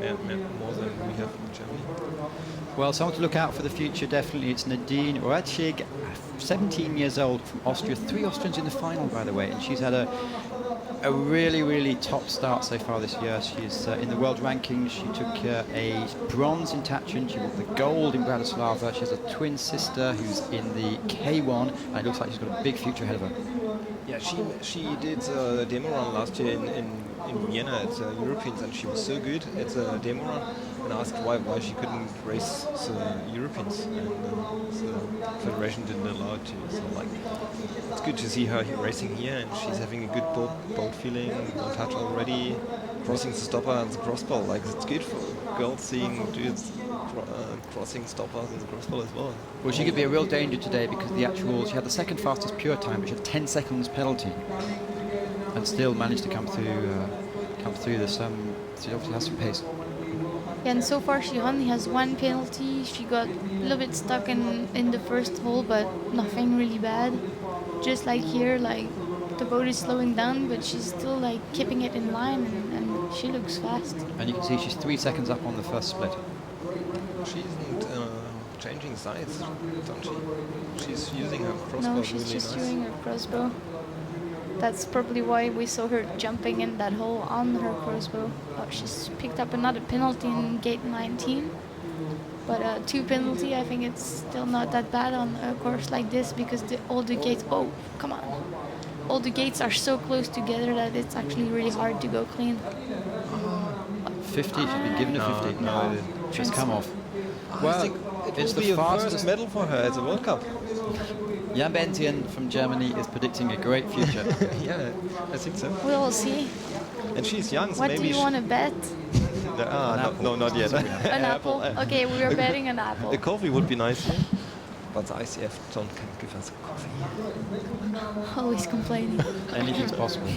Yeah, more than we have in Germany. Well, someone to look out for the future, definitely. It's Nadine Orachig, 17 years old from Austria. 3 Austrians in the final, by the way, and she's had a really, really top start so far this year. She's in the world rankings. She took a bronze in Tatchin. She got the gold in Bratislava. She has a twin sister who's in the K1, and it looks like she's got a big future ahead of her. Yeah, she did a demo run last year in Vienna at Europeans, and she was so good at the demo run. And I asked why she couldn't race the Europeans, and the federation didn't allow it to. So like, it's good to see her racing here, and she's having a good boat feeling, one touch already, crossing the stopper and the crossbar. Like, it's good for girls seeing dudes crossing stoppers and the crossbar as well. Well, she could be a real danger today because she had the second fastest pure time, but she had 10 seconds penalty, and still managed to come through this. She obviously has some pace. Yeah, and so far she only has 1 penalty. She got a little bit stuck in the first hole, but nothing really bad. Just like here, like the boat is slowing down, but she's still like keeping it in line, and she looks fast. And you can see she's 3 seconds up on the first split. She isn't changing sides, don't she? She's using her crossbow No, she's really just nice. using her crossbow. That's probably why we saw her jumping in that hole on her crossbow. Oh, she's picked up another penalty in gate 19. But 2 penalty, I think it's still not that bad on a course like this because all the gates, oh, come on. All the gates are so close together that it's actually really hard to go clean. 50, she's been given a 50. No, it She's come off. I Well, think it it's will the be a fastest. first medal for her at the World Cup. Jan Bentien from Germany is predicting a great future. Yeah, I think so. We'll see. And she's young, so What maybe do you want to bet? no, not yet. An apple? Okay, we are betting an apple. The coffee would be nice, but the ICF can't give us coffee. Always complaining. Anything's possible.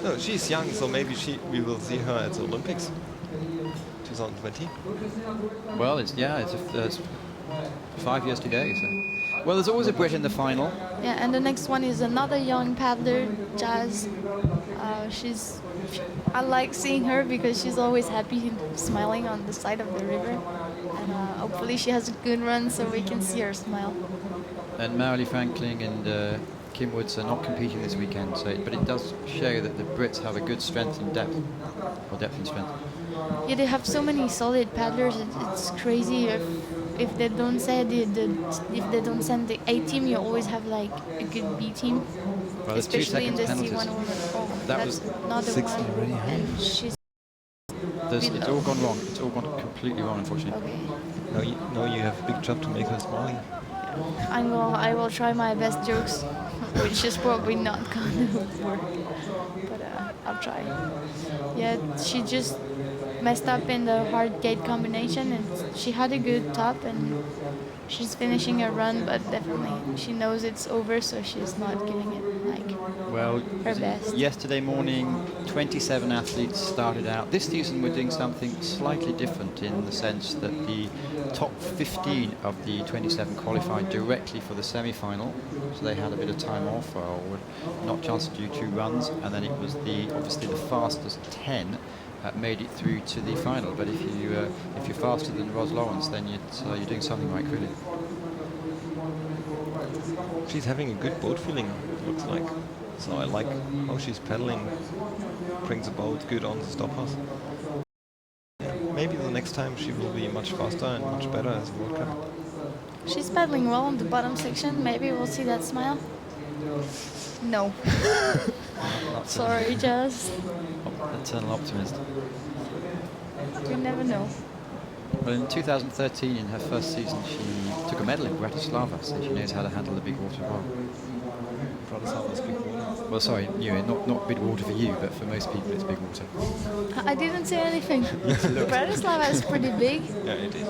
No, she's young, so maybe we will see her at the Olympics 2020. Well, it's 5 years to go. So. Well, there's always a Brit in the final. Yeah, and the next one is another young paddler, Jazz. I like seeing her because she's always happy and smiling on the side of the river. And hopefully she has a good run so we can see her smile. And Marilee Frankling and Kim Woods are not competing this weekend, but it does show that the Brits have a good strength and depth, or depth and strength. Yeah, they have so many solid paddlers. It's crazy. If they don't send if they don't send the A team, you always have like a good B team. Well, there's 2 Especially in the seconds C1 penalties. woman. Oh, That that's was not the 6 one. already, huh? And she's It's all gone wrong. It's all gone completely wrong, unfortunately. okay. Now you have a big job to make her smile. I will try my best jokes, which is probably not gonna work, but I'll try. Yeah, she just messed up in the hard gate combination, and she had a good top, and she's finishing her run, but definitely she knows it's over, so she's not giving it like Well, her best. yesterday morning, 27 athletes started out. This season we're doing something slightly different in the sense that the top 15 of the 27 qualified directly for the semi-final. So they had a bit of time off or not chance to do 2 runs, and then it was obviously the fastest 10 made it through to the final. But if you're faster than Ros Lawrence, then you're doing something right, really. She's having a good boat feeling, it looks like. So I like how she's paddling, brings the boat good on the stoppers. Yeah, maybe the next time she will be much faster and much better as a World Cup. She's paddling well on the bottom section. Maybe we'll see that smile. No. Sorry, Jazz. Eternal optimist. You never know. Well, in 2013, in her first season, she took a medal in Bratislava, so she knows how to handle the big water well. Bratislava's big water. Well, sorry, not big water for you, but for most people it's big water. I didn't say anything. Bratislava is pretty big. Yeah, it is.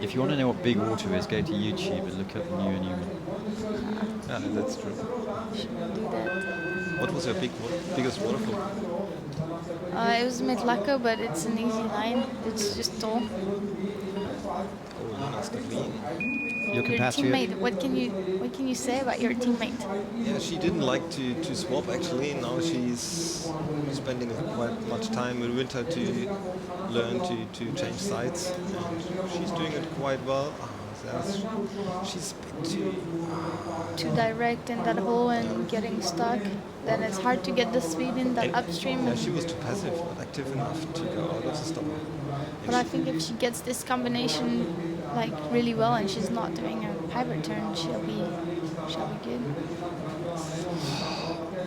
If you want to know what big water is, go to YouTube and look up New Newman. Yeah, that's true. Should do that. What was your biggest waterfall? It was Metlaka, but it's an easy line. It's just tall. Oh, nice, clean. Your Your compatriot. teammate. What can you say about your teammate? Yeah, she didn't like to swap actually. Now she's spending quite much time in winter to learn to change sides, and she's doing it quite well. She's a bit Too direct in that hole and getting stuck. Then it's hard to get the speed in that upstream. Yeah, she was too passive, not active enough to go out of the stopper. But I think if she gets this combination like really well and she's not doing a pivot turn, she'll be good.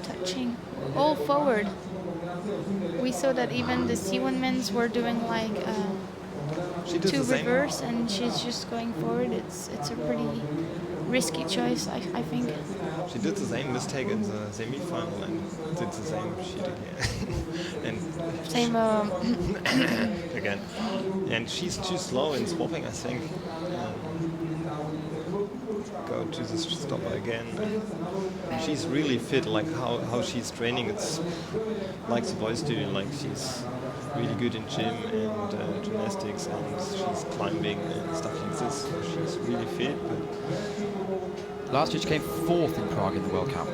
Touching all forward. We saw that even the C1 men's were doing like She did two the same. reverse, and she's just going forward. It's a pretty risky choice, I think. She did the same mistake in the semi-final and did the same shit again. And Same. again. And she's too slow in swapping, I think. Go to the stopper again. She's really fit, like how she's training. It's like the boys do. Like she's really good in gym and gymnastics, and she's climbing and stuff like this. So she's really fit. But Last year she came 4th in Prague in the World Cup.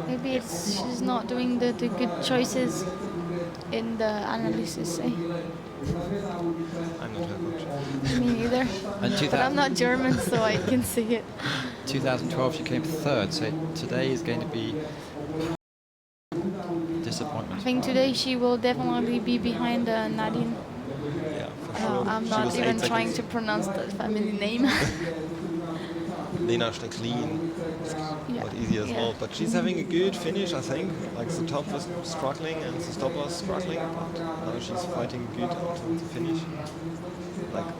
Maybe she's not doing the good choices in the analysis. Eh? I'm not her coach. Me neither. And But I'm not German, so I can see it. 2012 she came 3rd, so today is going to be I disappointment. think today she will definitely be behind Nadine. Yeah, for sure. I'm She not was even 8 trying seconds. to pronounce the family name. Lena Stecklin, Yeah. not easy as Yeah. well, but she's having a good finish, I think. Like the top was struggling and the stop was struggling, but now she's fighting good until the finish. Like,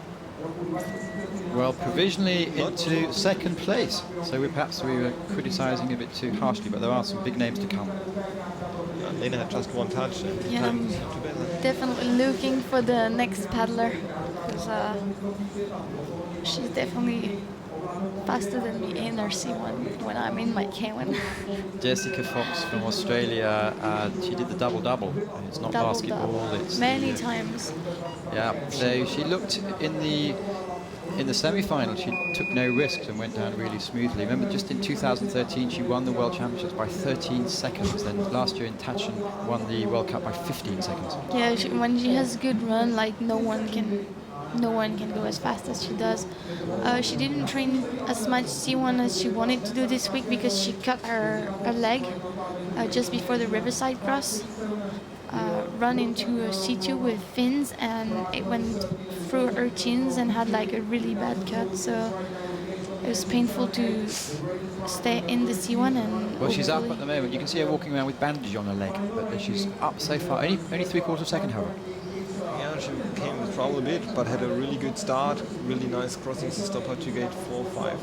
Well, provisionally into 2nd place, so we were criticising a bit too harshly, but there are some big names to come. Lena had just one touch and the Yeah, time was not too bad. Definitely looking for the next paddler, because she's definitely faster than me in her C1 when I'm in my K1. Jessica Fox from Australia, she did the double-double. It's not basketball, it's Many times. Yeah, so she looked in the semi-final, she took no risks and went down really smoothly. Remember, just in 2013, she won the World Championships by 13 seconds. Then last year in Tachin, won the World Cup by 15 seconds. Yeah, when she has good run, like no one can go as fast as she does. She didn't train as much C1 as she wanted to do this week because she cut her leg just before the Riverside cross. Run into a C2 with fins, and it went through her chins and had like a really bad cut. So it was painful to stay in the C1 and. Well, she's up hopefully- at the moment. You can see her walking around with bandage on her leg, but she's up so far. Only 3/4 second, however. Yeah, she came with trouble a bit, but had a really good start. Really nice crossing the stopper to gate 4-5.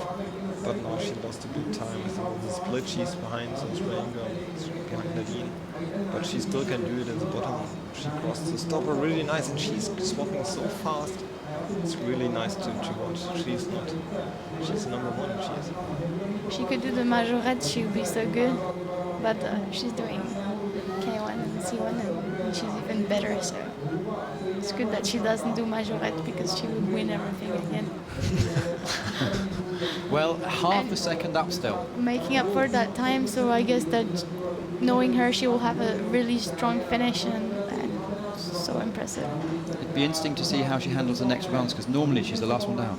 But now she lost a bit time. I think with the split she's behind the Australian girl, behind Nadine. But she still can do it at the bottom. She crossed the stopper really nice, and she's swapping so fast. It's really nice to watch. She's number one. She is. She could do the majorette, she would be so good. But she's doing K1 and C1, and she's even better. So it's good that she doesn't do majorette because she would win everything again. Well, half a second up still. Making up for that time, so I guess that knowing her, she will have a really strong finish, and so impressive. It'd be interesting to see how she handles the next rounds, because normally she's the last one down.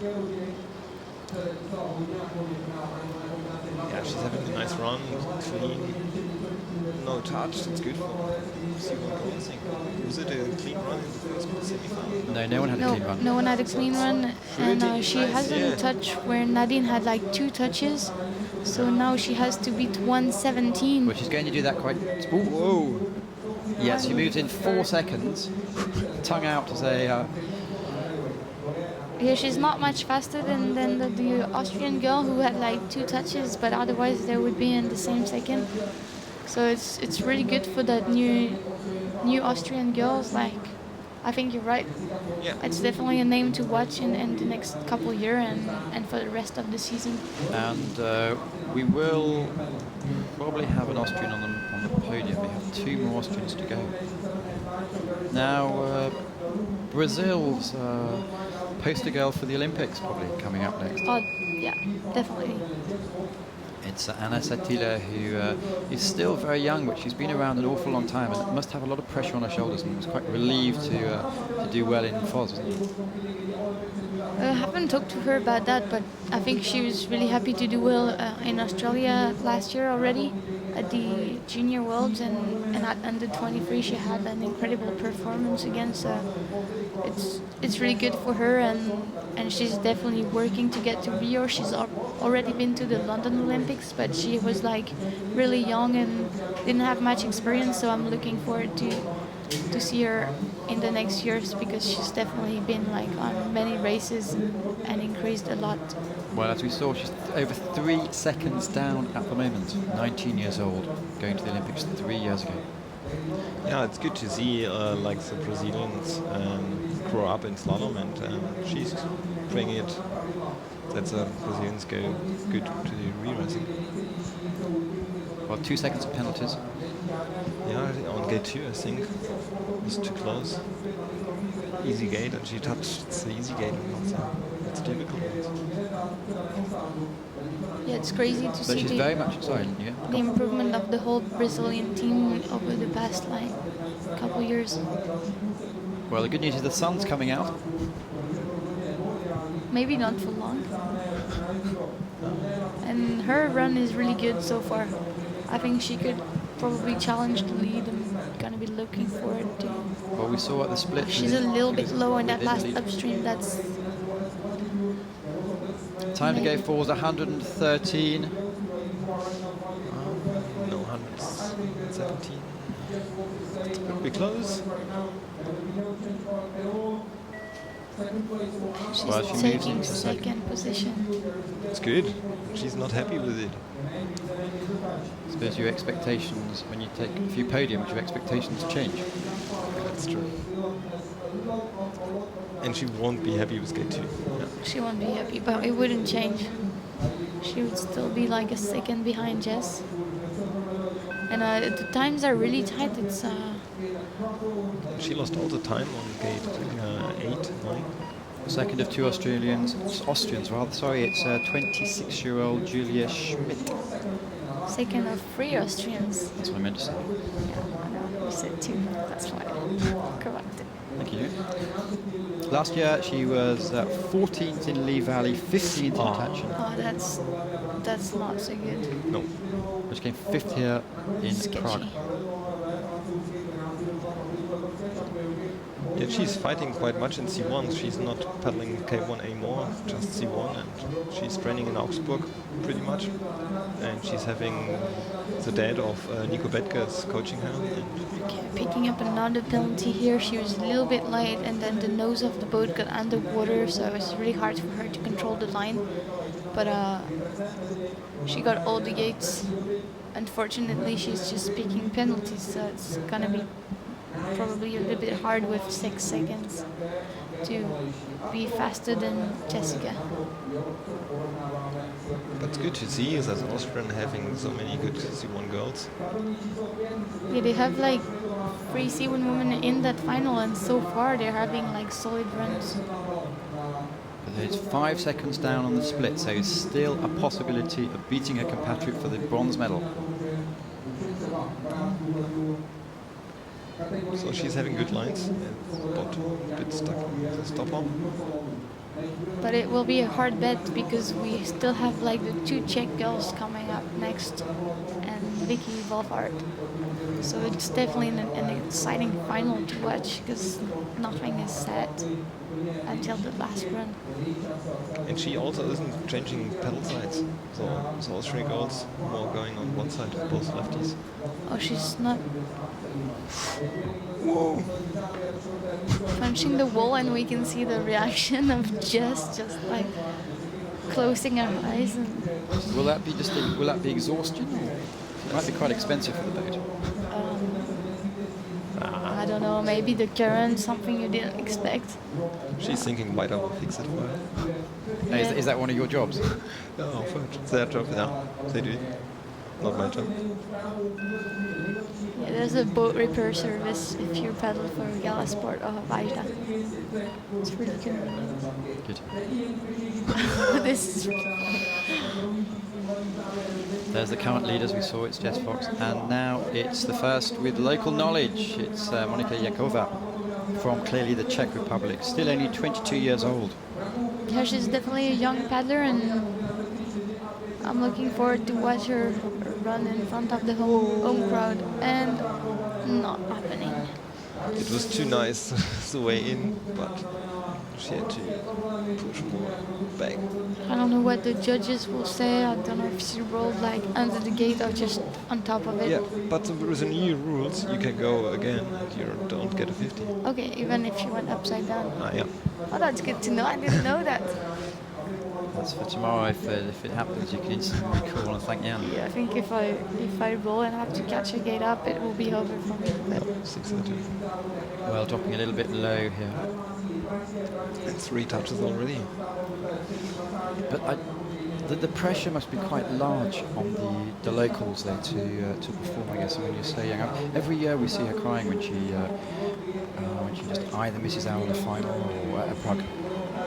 Yeah, she's having a nice run, clean, no touch. It's good for C1 goal, I think. Was it a clean run in the first semi-final? No, no one had a clean run. No one had a clean run, and she Pretty has nice, a yeah. touch where Nadine had like 2 touches, so now she has to beat 1:17. Well, she's going to do that quite... Ooh. Whoa! Yes, she moves in 4 seconds. Tongue out to say... Yeah, she's not much faster than the Austrian girl who had like 2 touches, but otherwise they would be in the same second. So it's really good for that new Austrian girls. Like, I think you're right. Yeah. It's definitely a name to watch in the next couple years and for the rest of the season. And we will probably have an Austrian on the podium. We have 2 more Austrians to go. Now, Brazil's poster girl for the Olympics probably coming up next. Oh, yeah, definitely. It's Anna Satila, who is still very young, but she's been around an awful long time and must have a lot of pressure on her shoulders, and was quite relieved to do well in FOS, wasn't she? I haven't talked to her about that, but I think she was really happy to do well in Australia last year already at the Junior Worlds, and at under 23 she had an incredible performance again. So it's really good for her, and she's definitely working to get to Rio. She's already been to the London Olympics, but she was like really young and didn't have much experience. So I'm looking forward to see her in the next years, because she's definitely been like on many races and increased a lot. Well, as we saw, she's over 3 seconds down at the moment. 19 years old, going to the Olympics 3 years ago. Yeah, it's good to see like the Brazilians grow up in slalom, and she's bringing it. That the Brazilians go good to the re-racing. Well, 2 seconds of penalties. Yeah, on gate 2 I think was too close. Easy gate, and she touched the easy gate, and not it's difficult. Yeah, it's crazy to But see she's very much, sorry, yeah. the improvement of the whole Brazilian team over the past like couple years. Well, the good news is the sun's coming out. Maybe not for long. And her run is really good so far. I think she could probably challenge the lead. I'm gonna be looking forward to. Well, we saw at the split. She's a little bit low in that within the last lead. upstream. That's Time to go forward 113. No, 117. Could be close. she's Well, she moves taking into second. second position. It's good. She's not happy with it. I suppose your expectations, when you take a few podiums, your expectations change. That's true. And she won't be happy with gate 2. Yeah. She won't be happy, but it wouldn't change. She would still be like a second behind Jess. And the times are really tight. It's She lost all the time on gate 8, 9. Second of 2 Austrians, sorry, it's 26-year-old Julia Schmidt. second of 3 Austrians. That's what I meant to say. Yeah, I know. You said 2. That's why. Correct. Thank you. Last year she was 14th in Lee Valley, 15th in Tatchin. Oh, that's not so good. No. Which came 5th here in Sketchy. Prague. Yeah, she's fighting quite much in C1. She's not paddling K1 anymore, just C1, and she's training in Augsburg pretty much. And she's having the dad of Nico Bettges coaching her. And Okay, picking up another penalty here. She was a little bit late, and then the nose of the boat got underwater, so it was really hard for her to control the line. But she got all the gates. Unfortunately, she's just picking penalties, so it's gonna be probably a little bit hard with 6 seconds to be faster than Jessica. but it's good to see as Austrian having so many good C1 girls. Yeah, they have like 3 C1 women in that final, and so far they're having like solid runs. But it's 5 seconds down on the split, so it's still a possibility of beating her compatriot for the bronze medal. So she's having good lines, but a bit stuck with the stopper. But it will be a hard bet, because we still have like the 2 Czech girls coming up next, and Vicky Wolfart. So it's definitely an exciting final to watch, because nothing is set until the last run. And she also isn't changing pedal sides. So the Austrian girls more going on one side, both lefties. Oh, she's not. Whoa! punching the wall, and we can see the reaction of just like closing our eyes. And Will that be will that be exhaustion? It might be quite expensive for the boat. I don't know, maybe the current, something you didn't expect. She's thinking, why don't we fix it for her? Yeah. Is that one of your jobs? No, it's their job, yeah. They do it. Not my job. Yeah, there's a boat repair service if you paddle for Galasport or Vajda. It's really convenient. Good. This is There's the current leaders we saw, it's Jess Fox, and now it's the first with local knowledge. It's Monika Jakova from clearly the Czech Republic, still only 22 years old. yeah, she's definitely a young paddler, and I'm looking forward to watch her run in front of the home crowd, and not happening. It was too nice the way in, but she had to push more back. I don't know what the judges will say. I don't know if she rolled like under the gate or just on top of it. Yeah, but with the new rules, you can go again and you don't get a 50. Okay, even if she went upside down. Yeah. Oh, that's good to know. I didn't know that. That's for tomorrow. If it happens, you can instantly call and thank Jan. Yeah, I think if I roll and have to catch a gate up, it will be over for me. But 630. Well, dropping a little bit low here. And 3 touches already. But the pressure must be quite large on the locals there to perform, I guess, when you're so young. Every year we see her crying when she just either misses out on the final or at Prague,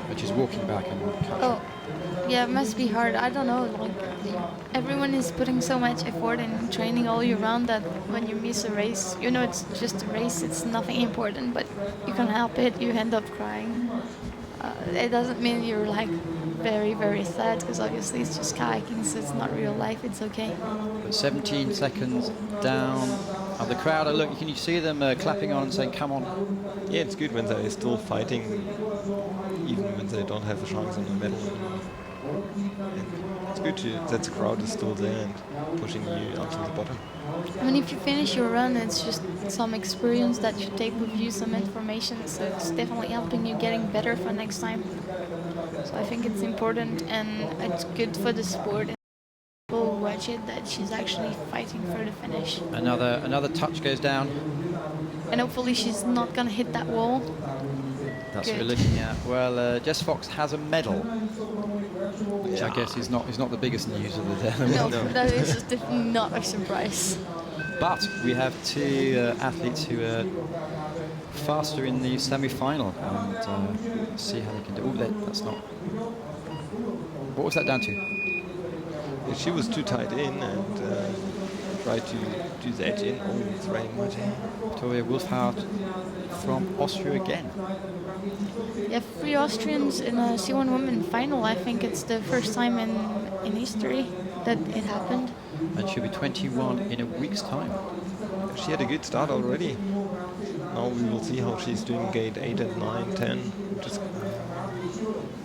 but she's walking back and catching. oh, yeah, it must be hard. I don't know. Like everyone is putting so much effort in training all year round that when you miss a race, you know it's just a race. It's nothing important, but you can't help it. You end up crying. It doesn't mean you're like very, very sad, because obviously it's just kayaking, so it's not real life. It's okay. But 17 seconds down. And the crowd are looking. Can you see them clapping on and saying, "Come on"? Yeah, it's good when they're still fighting, even when they don't have a chance on the medal. And it's good that the crowd is still there and pushing you up to the bottom. I mean, if you finish your run, it's just some experience that you take with you, some information, so it's definitely helping you getting better for next time. So I think it's important, and it's good for the sport. And people watch it that she's actually fighting for the finish. Another touch goes down. And hopefully she's not gonna hit that wall. That's what Good. we're looking at. Well, Jess Fox has a medal, which I guess is not the biggest news of the day. No, that is just definitely not a surprise. But we have two athletes who are faster in the semi-final, and see how they can do. Oh, that's not. What was that down to? Yeah, she was too tight in and tried to do the edge in. Oh, it's raining much. Victoria Wolfhard from Austria again. Yeah, 3 Austrians in a C1 women final. I think it's the first time in history that it happened. And she'll be 21 in a week's time. She had a good start already. Now we will see how she's doing gate 8 and 9, 10. Just,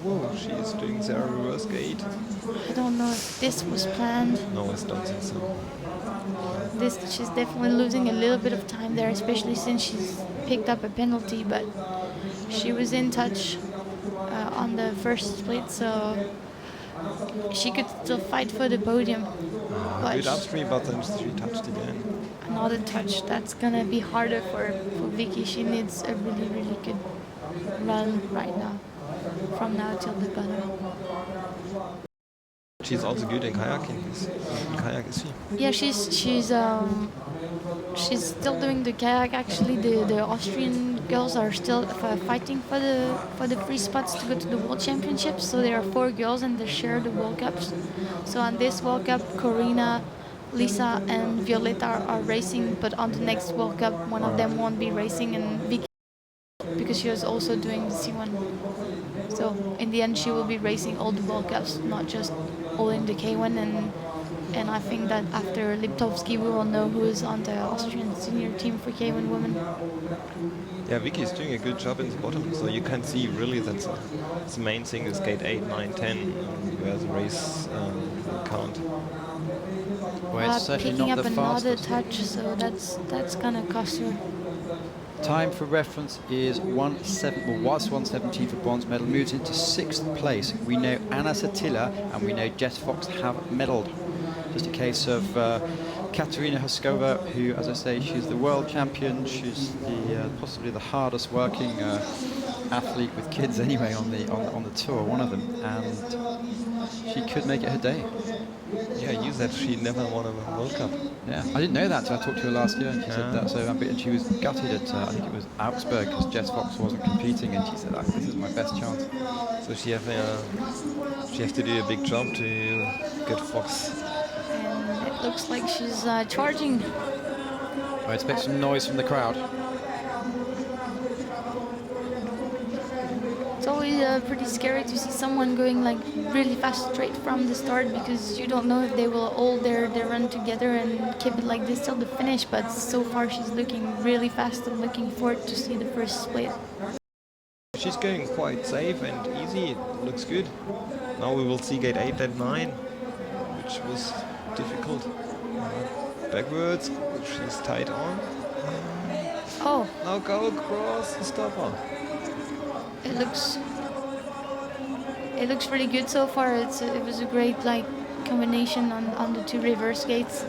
whoa, she is doing the reverse gate. I don't know if this was planned. No, I don't think so. She's definitely losing a little bit of time there, especially since she's picked up a penalty, but she was in touch on the first split, so she could still fight for the podium. But Good upstream, but then she touched again. another touch, that's gonna be harder for Vicky. She needs a really, really good run right now, from now till the gunner. She's also good in kayaking. Kayak is she? Yeah, she's still doing the kayak. Actually, the Austrian girls are still fighting for the free spots to go to the World Championships. So there are 4 girls and they share the World Cups. So on this World Cup, Corina, Lisa, and Violeta are racing, but on the next World Cup, one of them won't be racing, and Vicky, because she was also doing the C1. So in the end, she will be racing all the World Cups, not just all in the K1. And I think that after Liptovsky, we will know who is on the Austrian senior team for K1 women. Yeah, Vicky is doing a good job in the bottom, so you can see really that the main thing is gate 8, 9, 10, where the race will count. Well, it's certainly picking not up the another fastest. touch, so that's gonna cost her. Time for reference is 117 for bronze medal, moves into 6th place. We know Anna Satila and we know Jess Fox have medalled. Just a case of Katerina Huskova, who, as I say, she's the world champion. She's possibly the hardest working athlete with kids anyway on the tour, one of them, and she could make it her day. Yeah, you said she never won a World Cup. Yeah, I didn't know that until I talked to her last year, and she said that. So and she was gutted at I think it was Augsburg because Jess Fox wasn't competing, and she said, "This is my best chance." So she have to do a big jump to get Fox. And it looks like she's charging. I expect some noise from the crowd. It's always pretty scary to see someone going like really fast straight from the start, because you don't know if they will all their run together and keep it like this till the finish. But so far she's looking really fast. I'm looking forward to see the first split. She's going quite safe and easy. It looks good. Now we will see gate 8 and 9, which was difficult. Backwards, which she's tight on. Oh, Now go across the stopper. it looks really good so far. It was a great like combination on the two reverse gates.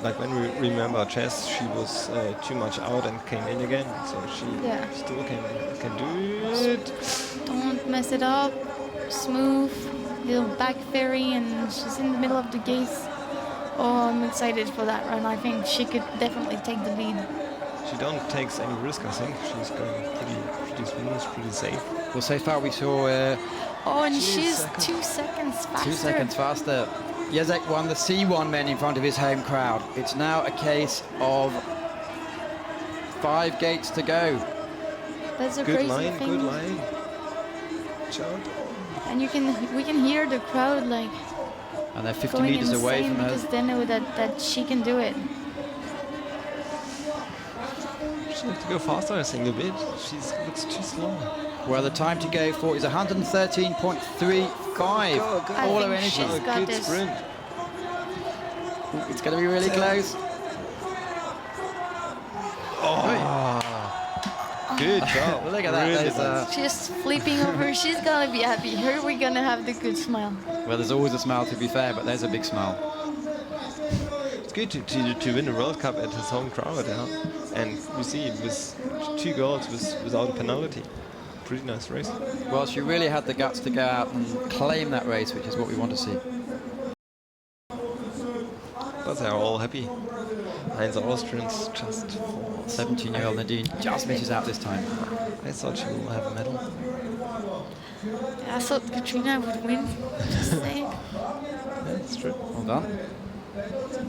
Like when we remember Jess, she was too much out and came in again, so she still can do it. Don't mess it up. Smooth little back ferry, and she's in the middle of the gates. Oh, I'm excited for that run. I think she could definitely take the lead. She don't take any risk, I think. She's going pretty smooth, pretty safe. Well, so far we saw... Oh, and she's 2 seconds faster. 2 seconds faster. Jezek won the C1 men in front of his home crowd. It's now a case of 5 gates to go. That's a Good crazy line, thing. good line. Jump. And we can hear the crowd like And they're 50 going meters away insane from her. because they know that she can do it. She has to go faster, I think, a bit. She looks too slow. Well, the time to go for is 113.35. Go. All her think energy. she's got Good this. sprint. It's going to be really close. Good job. Look at that. Really There's, nice. She's flipping over. She's gonna be happy. Here we're gonna have the good smile. well, there's always a smile, to be fair, but there's a big smile. It's good to win a World Cup at his home crowd, yeah? And we see it with 2 goals without a penalty. Pretty nice race. Well, she really had the guts to go out and claim that race, which is what we want to see. But they're all happy. Heinz Austrians just 17-year-old Nadine just misses out this time. I thought she will have a medal. I thought Katrina would win. Just saying. Yeah, that's true. Well done.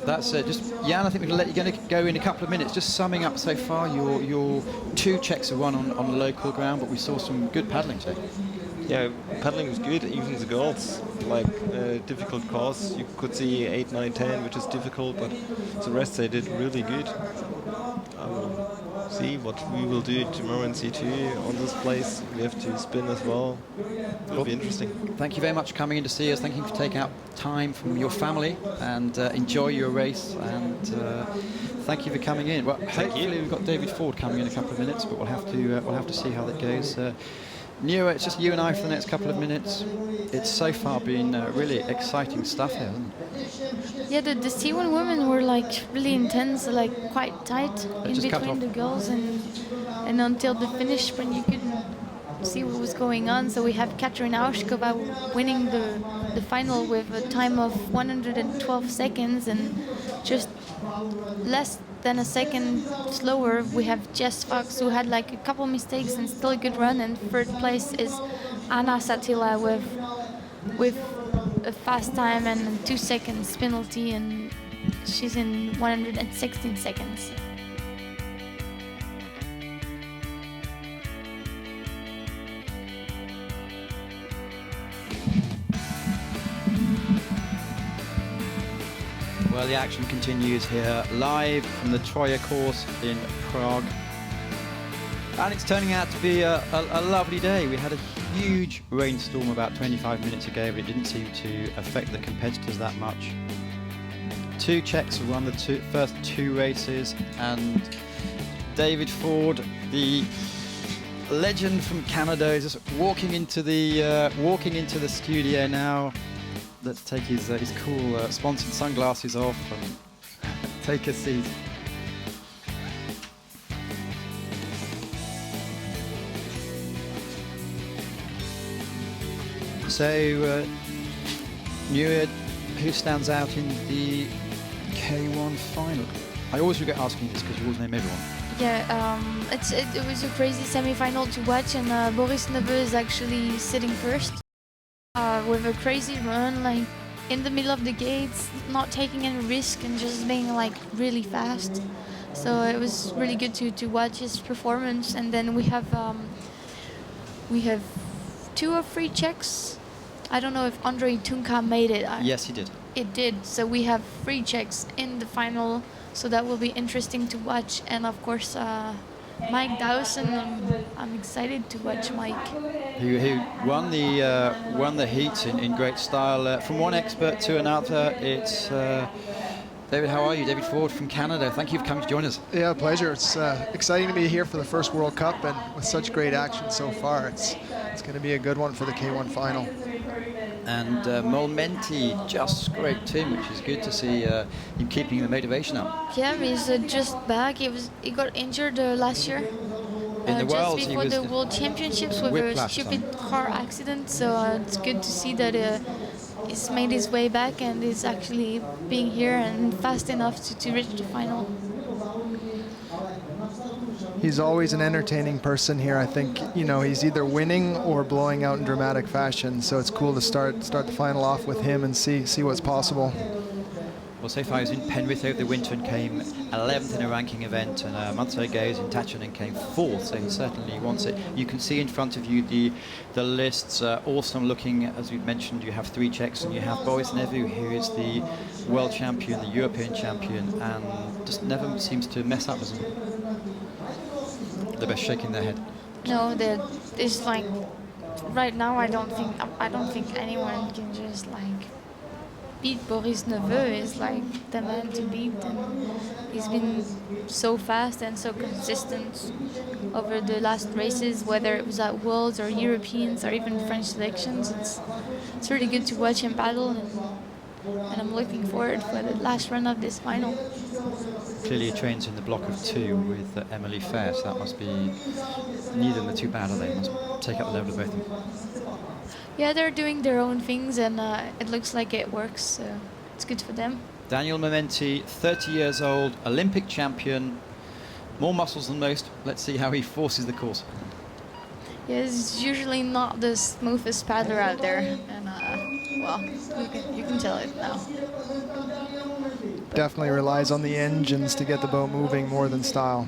That's just Jan. I think we're going to let you go in a couple of minutes. Just summing up so far, your 2 Czechs have won on local ground, but we saw some good paddling today. Yeah, paddling was good. Even the girls, like difficult course. You could see 8, 9, 10, which is difficult, but the rest they did really good. I will see what we will do tomorrow in C2 on this place. We have to spin as well. It'll be interesting. Thank you very much for coming in to see us. Thank you for taking out time from your family and enjoy your race. And thank you for coming in. Well, hopefully we've got David Ford coming in a couple of minutes, but we'll have to see how that goes. Nura, it's just you and I for the next couple of minutes. It's so far been really exciting stuff here, hasn't it? Yeah, the C1 women were like really intense, like quite tight in just cut between the girls, and until the finish sprint you couldn't see what was going on. So we have Katerina Auskova winning the final with a time of 112 seconds, and just less than a second slower we have Jess Fox, who had like a couple mistakes and still a good run, and 3rd place is Anna Satila with a fast time and 2 seconds penalty, and she's in 116 seconds. Well, the action continues here live from the Troja course in Prague. And it's turning out to be a lovely day. We had a huge rainstorm about 25 minutes ago, but it didn't seem to affect the competitors that much. 2 Czechs won the first 2 races, and David Ford, the legend from Canada, is just walking into the studio now. Let's take his cool sponsored sunglasses off and take a seat. So, Nuad, who stands out in the K1 final? I always regret asking this because you always name everyone. Yeah, it was a crazy semi-final to watch, and Boris Neveu is actually sitting first with a crazy run, like in the middle of the gates, not taking any risk and just being like really fast. So it was really good to watch his performance. And then we have 2 or 3 Czechs. I don't know if Andrei Tunka made it. Yes, he did. It did. So we have 3 Czechs in the final. So that will be interesting to watch. And of course, Mike Dawson. I'm excited to watch Mike. Who won the heat in great style. From one expert to another, it's David. How are you? David Ford from Canada. Thank you for coming to join us. Yeah, pleasure. It's exciting to be here for the first World Cup, and with such great action so far, it's going to be a good one for the K1 final. And Molmenti just scraped him, which is good to see him keeping the motivation up. Yeah, he's just back. He got injured last year. In the just Worlds, before the World Championships with a whiplash stupid car accident. So it's good to see that he's made his way back and is actually being here and fast enough to reach the final. He's always an entertaining person here. I think, you know, he's either winning or blowing out in dramatic fashion. So it's cool to start the final off with him and see what's possible. Well, so far he was in Penrith over the winter and came 11th in a ranking event, and a month ago he was in Tachin and came 4th, so he certainly wants it. You can see in front of you the lists. Awesome looking, as we've mentioned, you have 3 Czechs, and you have Boris Neveu, who is the world champion, the European champion, and just never seems to mess up, doesn't he? The best shaking their head. No, it's like right now I don't think anyone can just like beat Boris Neveu. Is like the man to beat, and he's been so fast and so consistent over the last races, whether it was at Worlds or Europeans or even French selections. It's really good to watch him battle, and I'm looking forward for the last run of this final. Clearly he trains in the block of 2 with Emily Fair, so that must be, neither of them are too bad, are they? Must take up the level of both of them. Yeah, they're doing their own things, and it looks like it works, so it's good for them. Daniel Momenti, 30 years old, Olympic champion, more muscles than most. Let's see how he forces the course. Yeah, he's usually not the smoothest paddler out there, and well, you can tell it now. Definitely relies on the engines to get the boat moving more than style.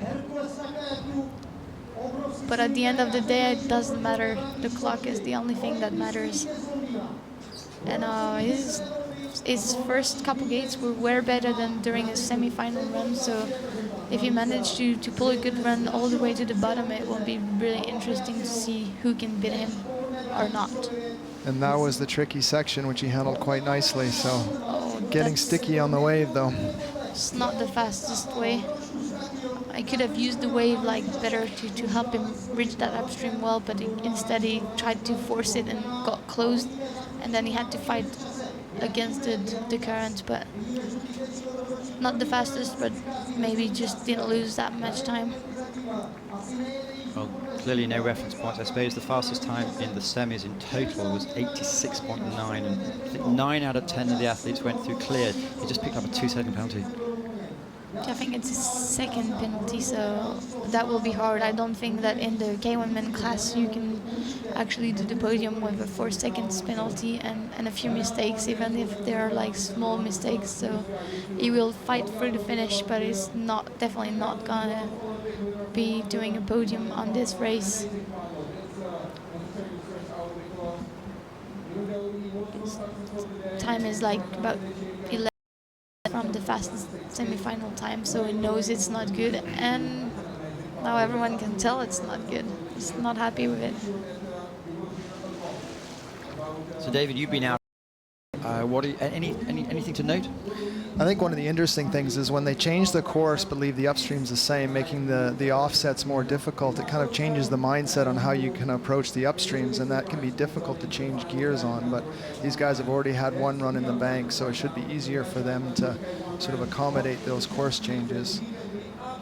But at the end of the day, it doesn't matter. The clock is the only thing that matters. And his first couple gates were way better than during his semi-final run. So if he managed to pull a good run all the way to the bottom, it will be really interesting to see who can beat him or not. And that was the tricky section, which he handled quite nicely. So getting sticky on the wave, though. It's not the fastest way. I could have used the wave like better to help him reach that upstream well, but instead he tried to force it and got closed, and then he had to fight against the current. But not the fastest, but maybe just didn't lose that much time. Well, clearly no reference points. I suppose the fastest time in the semis in total was 86.9, and I think 9 out of 10 of the athletes went through cleared. He just picked up a 2-second penalty. I think it's a second penalty, so that will be hard. I don't think that in the K1M class you can actually do the podium with a 4 seconds penalty and a few mistakes, even if they are like small mistakes. So he will fight through the finish, but he's definitely not gonna be doing a podium on this race. His time is like about 11 from the fastest semi-final time, so he knows it's not good, and now everyone can tell it's not good. He's not happy with it. So David, you've been out Anything to note? I think one of the interesting things is when they change the course but leave the upstreams the same, making the offsets more difficult, it kind of changes the mindset on how you can approach the upstreams, and that can be difficult to change gears on. But these guys have already had one run in the bank, so it should be easier for them to sort of accommodate those course changes.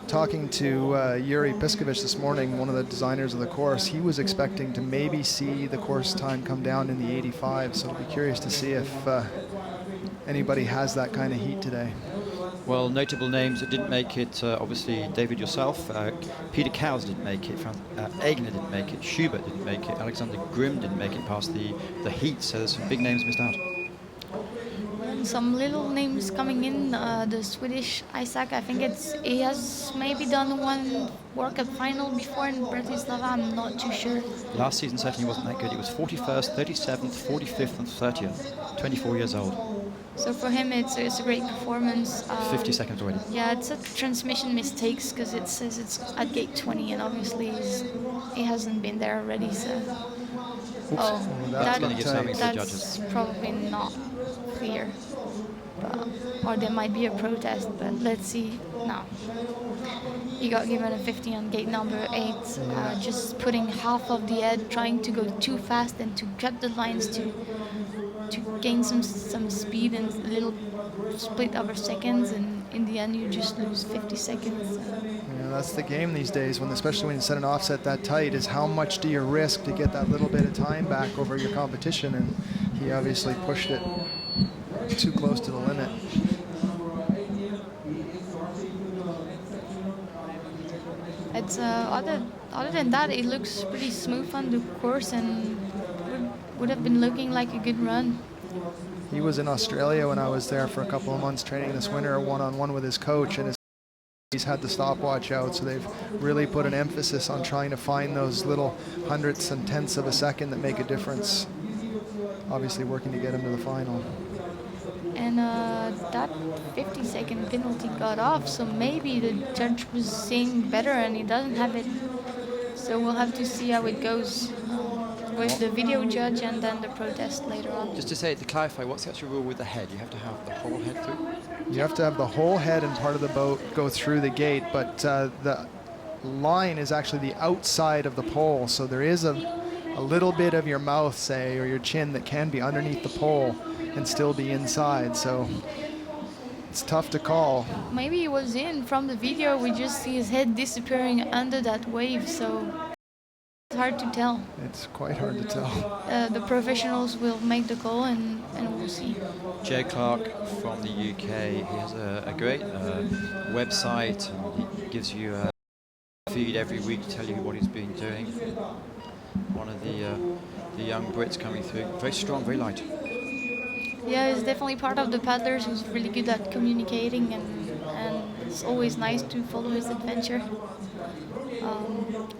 Talking to Yuri Piskovich this morning, one of the designers of the course, he was expecting to maybe see the course time come down in the 85, so I'll be curious to see if anybody has that kind of heat today. Well, notable names that didn't make it, obviously David yourself, Peter Cowes didn't make it, Egner didn't make it, Schubert didn't make it, Alexander Grimm didn't make it past the heat, so there's some big names missed out. Some little names coming in. The Swedish Isaac, I think he has maybe done one World Cup final before in Bratislava. I'm not too sure. Last season certainly wasn't that good. He was 41st, 37th, 45th and 30th. 24 years old. So for him, it's a great performance. 50 seconds already. Yeah, it's a transmission mistakes because it says it's at gate 20, and obviously he hasn't been there already. So, That's gonna give something to the that's judges. probably not clear. Or there might be a protest, but let's see. No. He got given a 50 on gate number 8, just putting half of the head, trying to go too fast and to cut the lines to gain some speed and a little split over seconds, and in the end you just lose 50 seconds. Yeah, that's the game these days, especially when you set an offset that tight, is how much do you risk to get that little bit of time back over your competition, and he obviously pushed it too close to the limit. It's other than that, it looks pretty smooth on the course and would have been looking like a good run. He was in Australia when I was there for a couple of months training this winter, one-on-one with his coach, and he's had the stopwatch out, so they've really put an emphasis on trying to find those little hundredths and tenths of a second that make a difference. Obviously working to get him to the final. And that 50-second penalty got off, so maybe the judge was seeing better and he doesn't have it. So we'll have to see how it goes with the video judge and then the protest later on. Just to clarify, what's the actual rule with the head? You have to have the whole head through? You have to have the whole head and part of the boat go through the gate, but the line is actually the outside of the pole, so there is a little bit of your mouth, say, or your chin that can be underneath the pole and still be inside, so it's tough to call. Maybe he was in. From the video we just see his head disappearing under that wave, so it's hard to tell. It's quite hard to tell. The professionals will make the call and we'll see. Jay Clark from the UK, he has a great website, and he gives you a feed every week to tell you what he's been doing. One of the young Brits coming through, very strong, very light. Yeah, he's definitely part of the paddlers who's really good at communicating, and it's always nice to follow his adventure.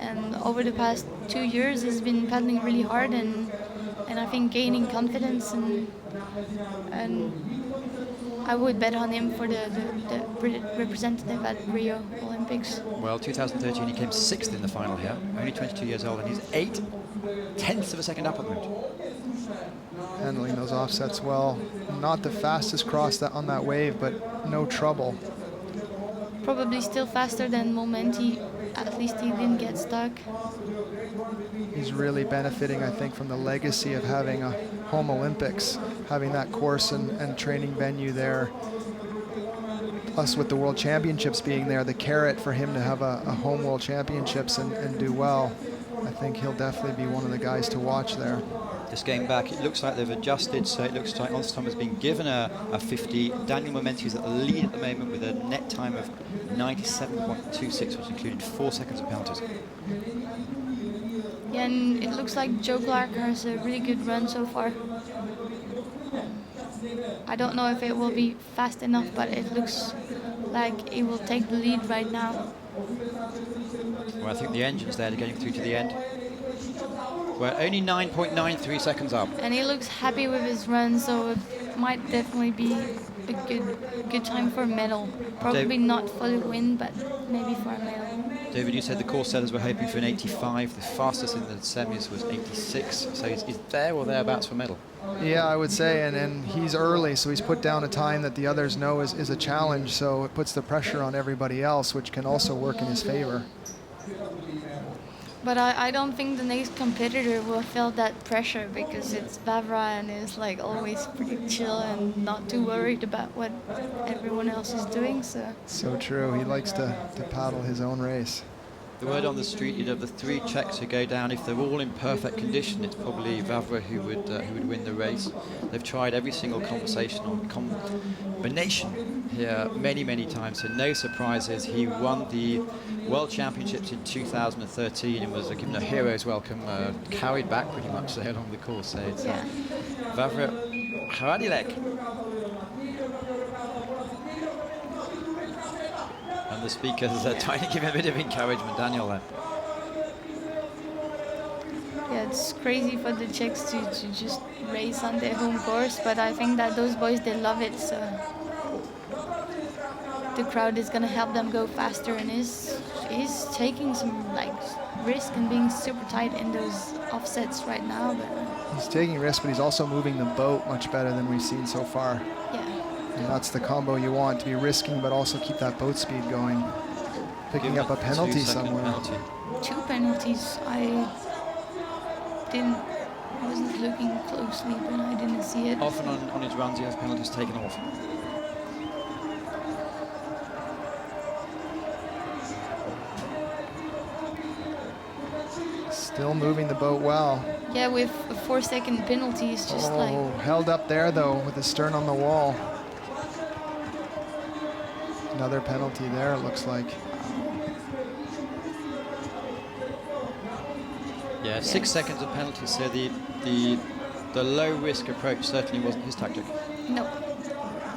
And over the past 2 years he's been paddling really hard and I think gaining confidence, and I would bet on him for the representative at Rio Olympics. Well, 2013 he came 6th in the final here, only 22 years old, and he's 0.8 of a second up at the moment. Handling those offsets well. Not the fastest cross on that wave, but no trouble. Probably still faster than Momenti. At least he didn't get stuck. He's really benefiting, I think, from the legacy of having a home Olympics, having that course and training venue there. Plus with the World Championships being there, the carrot for him to have a home World Championships and do well. I think he'll definitely be one of the guys to watch there. Just getting back, it looks like they've adjusted, so it looks like Onstom has been given a 50. Daniel Momenti is at the lead at the moment with a net time of 97.26, which included 4 seconds of penalties. Yeah, and it looks like Joe Clark has a really good run so far. I don't know if it will be fast enough, but it looks like it will take the lead right now. Well, I think the engine's there to getting through to the end. We're only 9.93 seconds up. And he looks happy with his run, so it might definitely be a good time for a medal. Probably not for the win, but maybe for a medal. David, you said the course setters were hoping for an 85. The fastest in the semis was 86. So he's there or thereabouts for medal. Yeah, I would say, and he's early, so he's put down a time that the others know is a challenge, so it puts the pressure on everybody else, which can also work in his favor. But I don't think the next competitor will feel that pressure because it's Vavra and is like always pretty chill and not too worried about what everyone else is doing. So true. He likes to paddle his own race. The word on the street, you'd have the 3 Czechs who go down. If they're all in perfect condition, it's probably Vavra who would win the race. They've tried every single combination here many times, so no surprises. He won the World Championships in 2013 and was given a hero's welcome, carried back pretty much there along the course. So it's Vavra Hradilek. And the speakers are trying to give him a bit of encouragement, Daniel, there. Yeah, it's crazy for the Czechs to just race on their home course, but I think that those boys, they love it, so the crowd is going to help them go faster, and he's taking some like risk and being super tight in those offsets right now. But he's taking risks, but he's also moving the boat much better than we've seen so far. yeah. And that's the combo you want, to be risking but also keep that boat speed going. Picking up a penalty somewhere. Penalty. 2 penalties. I wasn't looking closely, but I didn't see it. Often on his runs he has penalties taken off. Still moving the boat well. Yeah, with a 4-second penalty, it's just held up there though with the stern on the wall. Another penalty there, it looks like. Yeah, 6 seconds of penalty, so the low risk approach certainly wasn't his tactic. no.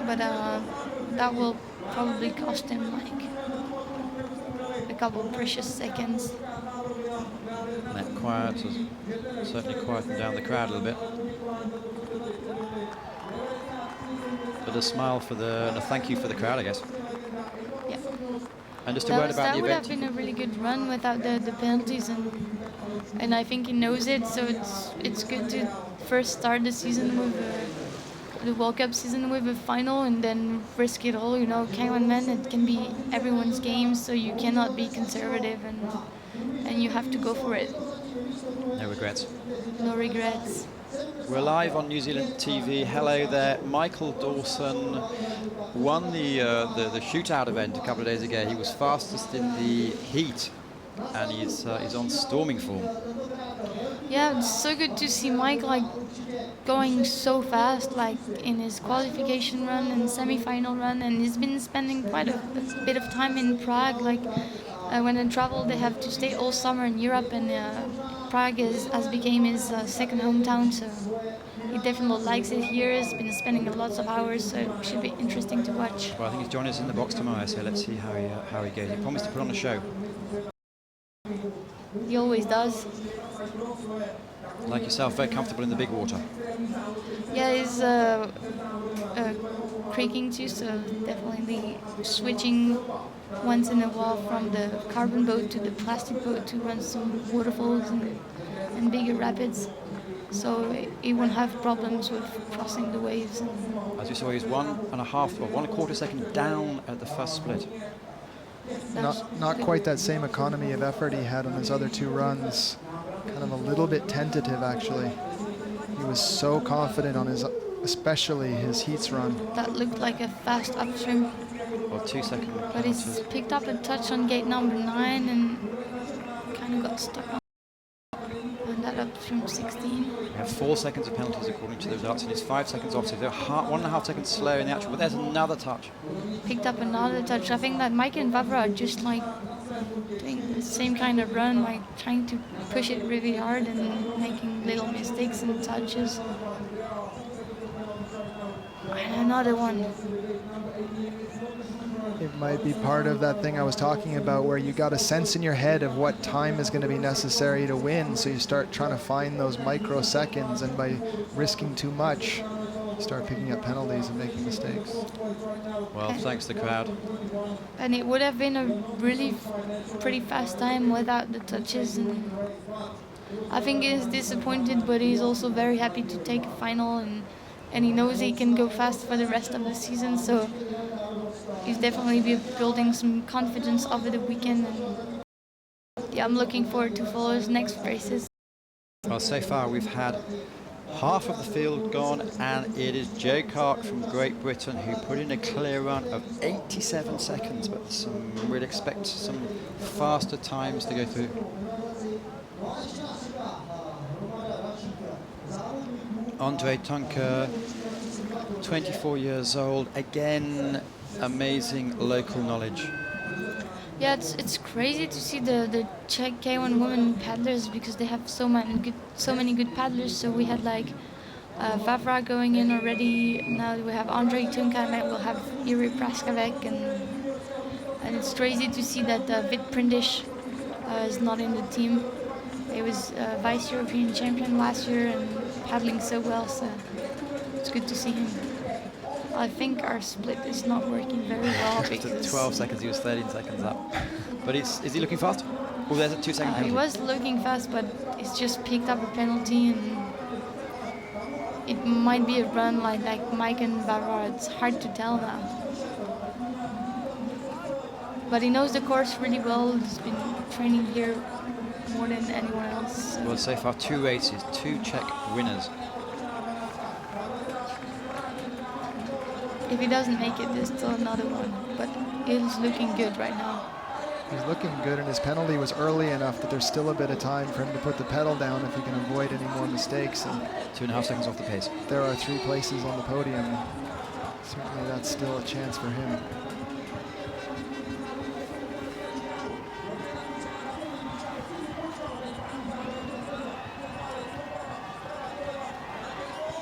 But that will probably cost him like a couple precious seconds. And that quiet has certainly quietened down the crowd a little bit. But a smile and a thank you for the crowd, I guess. Yeah. And just a word about That the would have event. been a really good run without the penalties, and I think he knows it. So it's good to first start the season with the World Cup season with a final, and then risk it all. You know, K1M, it can be everyone's game, so you cannot be conservative, and you have to go for it. No regrets. No regrets. We're live on New Zealand TV. Hello there. Michael Dawson won the shootout event a couple of days ago. He was fastest in the heat, and he's on storming form. Yeah, it's so good to see Mike like going so fast, like in his qualification run and semi-final run, and he's been spending quite a bit of time in Prague. Like when they travel, they have to stay all summer in Europe, and Prague has became his second hometown, so he definitely likes it here. He's been spending lots of hours, so it should be interesting to watch. Well, I think he's joining us in the box tomorrow, so let's see how he goes. He promised to put on a show. He always does. Like yourself, very comfortable in the big water. Yeah, he's creaking too, so definitely switching once in a while from the carbon boat to the plastic boat to run some waterfalls and bigger rapids. So he won't have problems with crossing the waves. As you saw, he was 1.25 second down at the first split. Not quite that same economy of effort he had on his other 2 runs. Kind of a little bit tentative, actually. He was so confident on especially his heats run. That looked like a fast upstream. Well, 2 second. But he's picked up a touch on gate number 9 and kind of got stuck on that upstream 16. We have 4 seconds of penalties according to the results, and it's 5 seconds off, so they're 1.5 seconds slow in the actual, but there's another touch. Picked up another touch. I think that Mike and Vavra are just like doing the same kind of run, like trying to push it really hard and making little mistakes and touches. And another one. It might be part of that thing I was talking about where you got a sense in your head of what time is going to be necessary to win, so you start trying to find those microseconds, and by risking too much, start picking up penalties and making mistakes. Well, thanks to the crowd. And it would have been a really pretty fast time without the touches. And I think he's disappointed, but he's also very happy to take a final, and he knows he can go fast for the rest of the season. So he's definitely building some confidence over the weekend. And yeah, I'm looking forward to follow his next races. Well, so far we've had half of the field gone, and it is Joe Clark from Great Britain who put in a clear run of 87 seconds, but we'd expect some faster times to go through. Andre Tonka, 24 years old, again amazing local knowledge. Yeah, it's crazy to see the Czech K1 women paddlers, because they have so many good paddlers. So we had like Vavra going in already. Now we have Andre Tunka, and we'll have Iri Praskavec, and it's crazy to see that Vid Prindish is not in the team. He was vice European champion last year and paddling so well, so it's good to see him. I think our split is not working very well. Because 12 seconds, he was 13 seconds up. But is he looking fast? Oh, there's a 2-second penalty. He was looking fast, but he's just picked up a penalty, and it might be a run like Mike and Bavard. It's hard to tell now. But he knows the course really well. He's been training here more than anyone else. Well, so far 2 races, 2 Czech winners. If he doesn't make it, there's still another one. But he's looking good right now. He's looking good, and his penalty was early enough that there's still a bit of time for him to put the pedal down if he can avoid any more mistakes. And 2.5 seconds off the pace. there are 3 places on the podium. Certainly that's still a chance for him.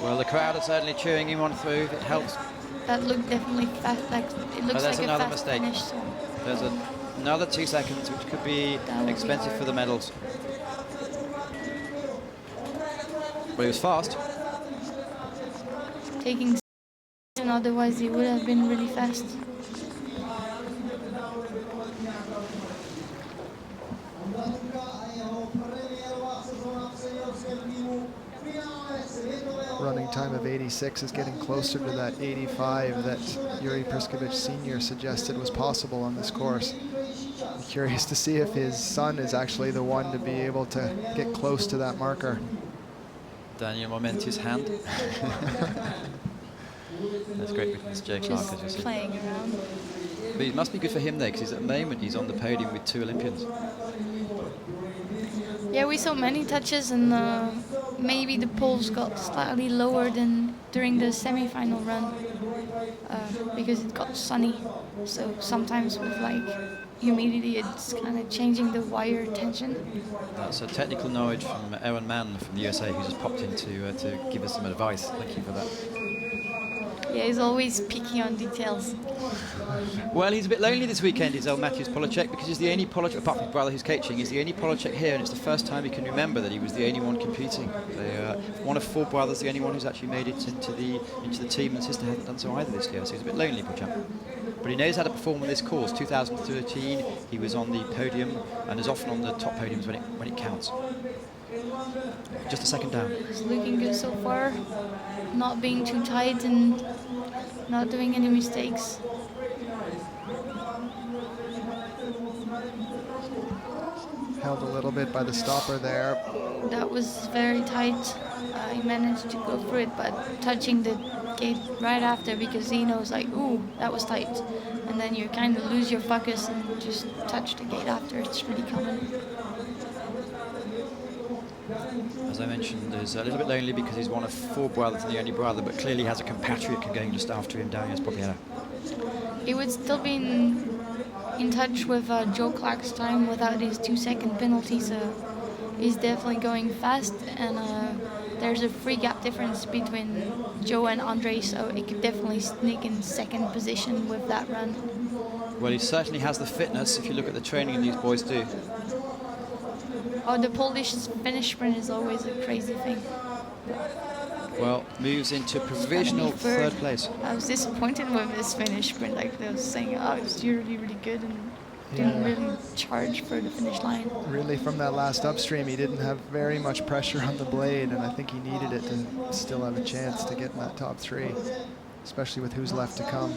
Well, the crowd are certainly cheering him on through. It helps. That looked definitely fast. Like it looks there's like a another fast mistake. finish. So There's another 2 seconds, which could be That would be expensive hard. for the medals. But he was fast. taking, and otherwise he would have been really fast. Running time of 86 is getting closer to that 85 that Yuri Priskovich Sr. suggested was possible on this course. I'm curious to see if his son is actually the one to be able to get close to that marker. Daniel Momenti's hand. That's great because Jay Clark, Just as you see. playing around. But it must be good for him there, because at the moment he's on the podium with 2 Olympians. Yeah, we saw many touches, and maybe the poles got slightly lower than during the semi-final run because it got sunny. So sometimes with like humidity, it's kind of changing the wire tension. That's a technical knowledge from Aaron Mann from the USA, who just popped in to give us some advice. Thank you for that. Yeah, he's always picky on details. Well, he's a bit lonely this weekend, is Mateusz Polacek, because he's the only Polacek, apart from his brother who's coaching, he's the only Polacek here, and it's the first time he can remember that he was the only one competing. One of 4 brothers, the only one who's actually made it into the team, and sister hasn't done so either this year, so he's a bit lonely, poor chap. But he knows how to perform on this course. 2013, he was on the podium, and is often on the top podiums when it counts. Just a second down. He's looking good so far, not being too tight and not doing any mistakes. Held a little bit by the stopper there. That was very tight. He managed to go through it, but touching the gate right after, because he knows like, ooh, that was tight. And then you kind of lose your focus and just touch the gate after. It's really common. As I mentioned, he's a little bit lonely because he's one of 4 brothers and the only brother, but clearly has a compatriot going just after him down here, Spopiano. He would still be in touch with Joe Clark's time without his 2-second penalty, so he's definitely going fast, and there's a 3 gap difference between Joe and Andre, so he could definitely sneak in 2nd position with that run. Well, he certainly has the fitness if you look at the training these boys do. Oh, the Polish Finnish sprint is always a crazy thing. Well, moves into provisional third place. I was disappointed with his finish, but like they were saying, oh, it was really, really good and didn't really charge for the finish line. Really, from that last upstream, he didn't have very much pressure on the blade, and I think he needed it to still have a chance to get in that top 3, especially with who's left to come.